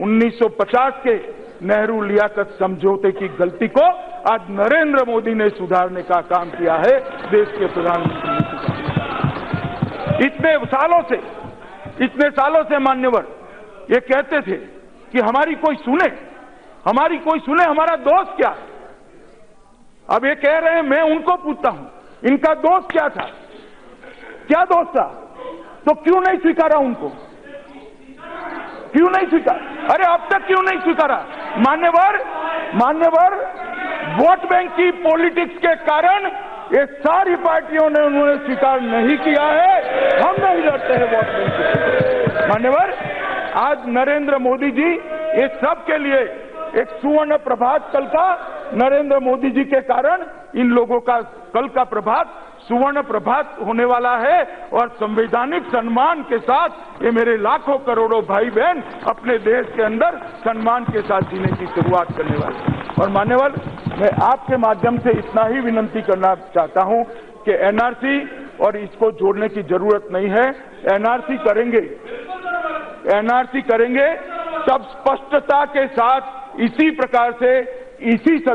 1950 के नेहरू लियाकत समझौते की गलती को आज नरेंद्र मोदी ने सुधारने का काम किया है, देश के प्रधानमंत्री ने सुधारने का। इतने सालों से मान्यवर ये कहते थे कि हमारी कोई सुने, हमारा दोष क्या है। अब ये कह रहे हैं, मैं उनको पूछता हूं, इनका दोष क्या था, क्या दोष था? तो क्यों नहीं स्वीकारा उनको, क्यों नहीं स्वीकारा? अरे अब तक क्यों नहीं स्वीकारा? मान्यवर वोट बैंक की पॉलिटिक्स के कारण ये सारी पार्टियों ने उन्होंने स्वीकार नहीं किया है। हम नहीं लड़ते हैं वोट बैंक से। मान्यवर, आज नरेंद्र मोदी जी ये सब के लिए एक सुवर्ण प्रभात कल का नरेंद्र मोदी जी के कारण इन लोगों का कल का प्रभात सुवर्ण प्रभात होने वाला है और संवैधानिक सम्मान के साथ ये मेरे लाखों करोड़ों भाई बहन अपने देश के अंदर सम्मान के साथ जीने की शुरुआत करने वाले हैं। और मान्यवर, मैं आपके माध्यम से इतना ही विनंती करना चाहता हूं कि एनआरसी और इसको जोड़ने की जरूरत नहीं है। एनआरसी करेंगे तब स्पष्टता के साथ इसी प्रकार से इसी सदन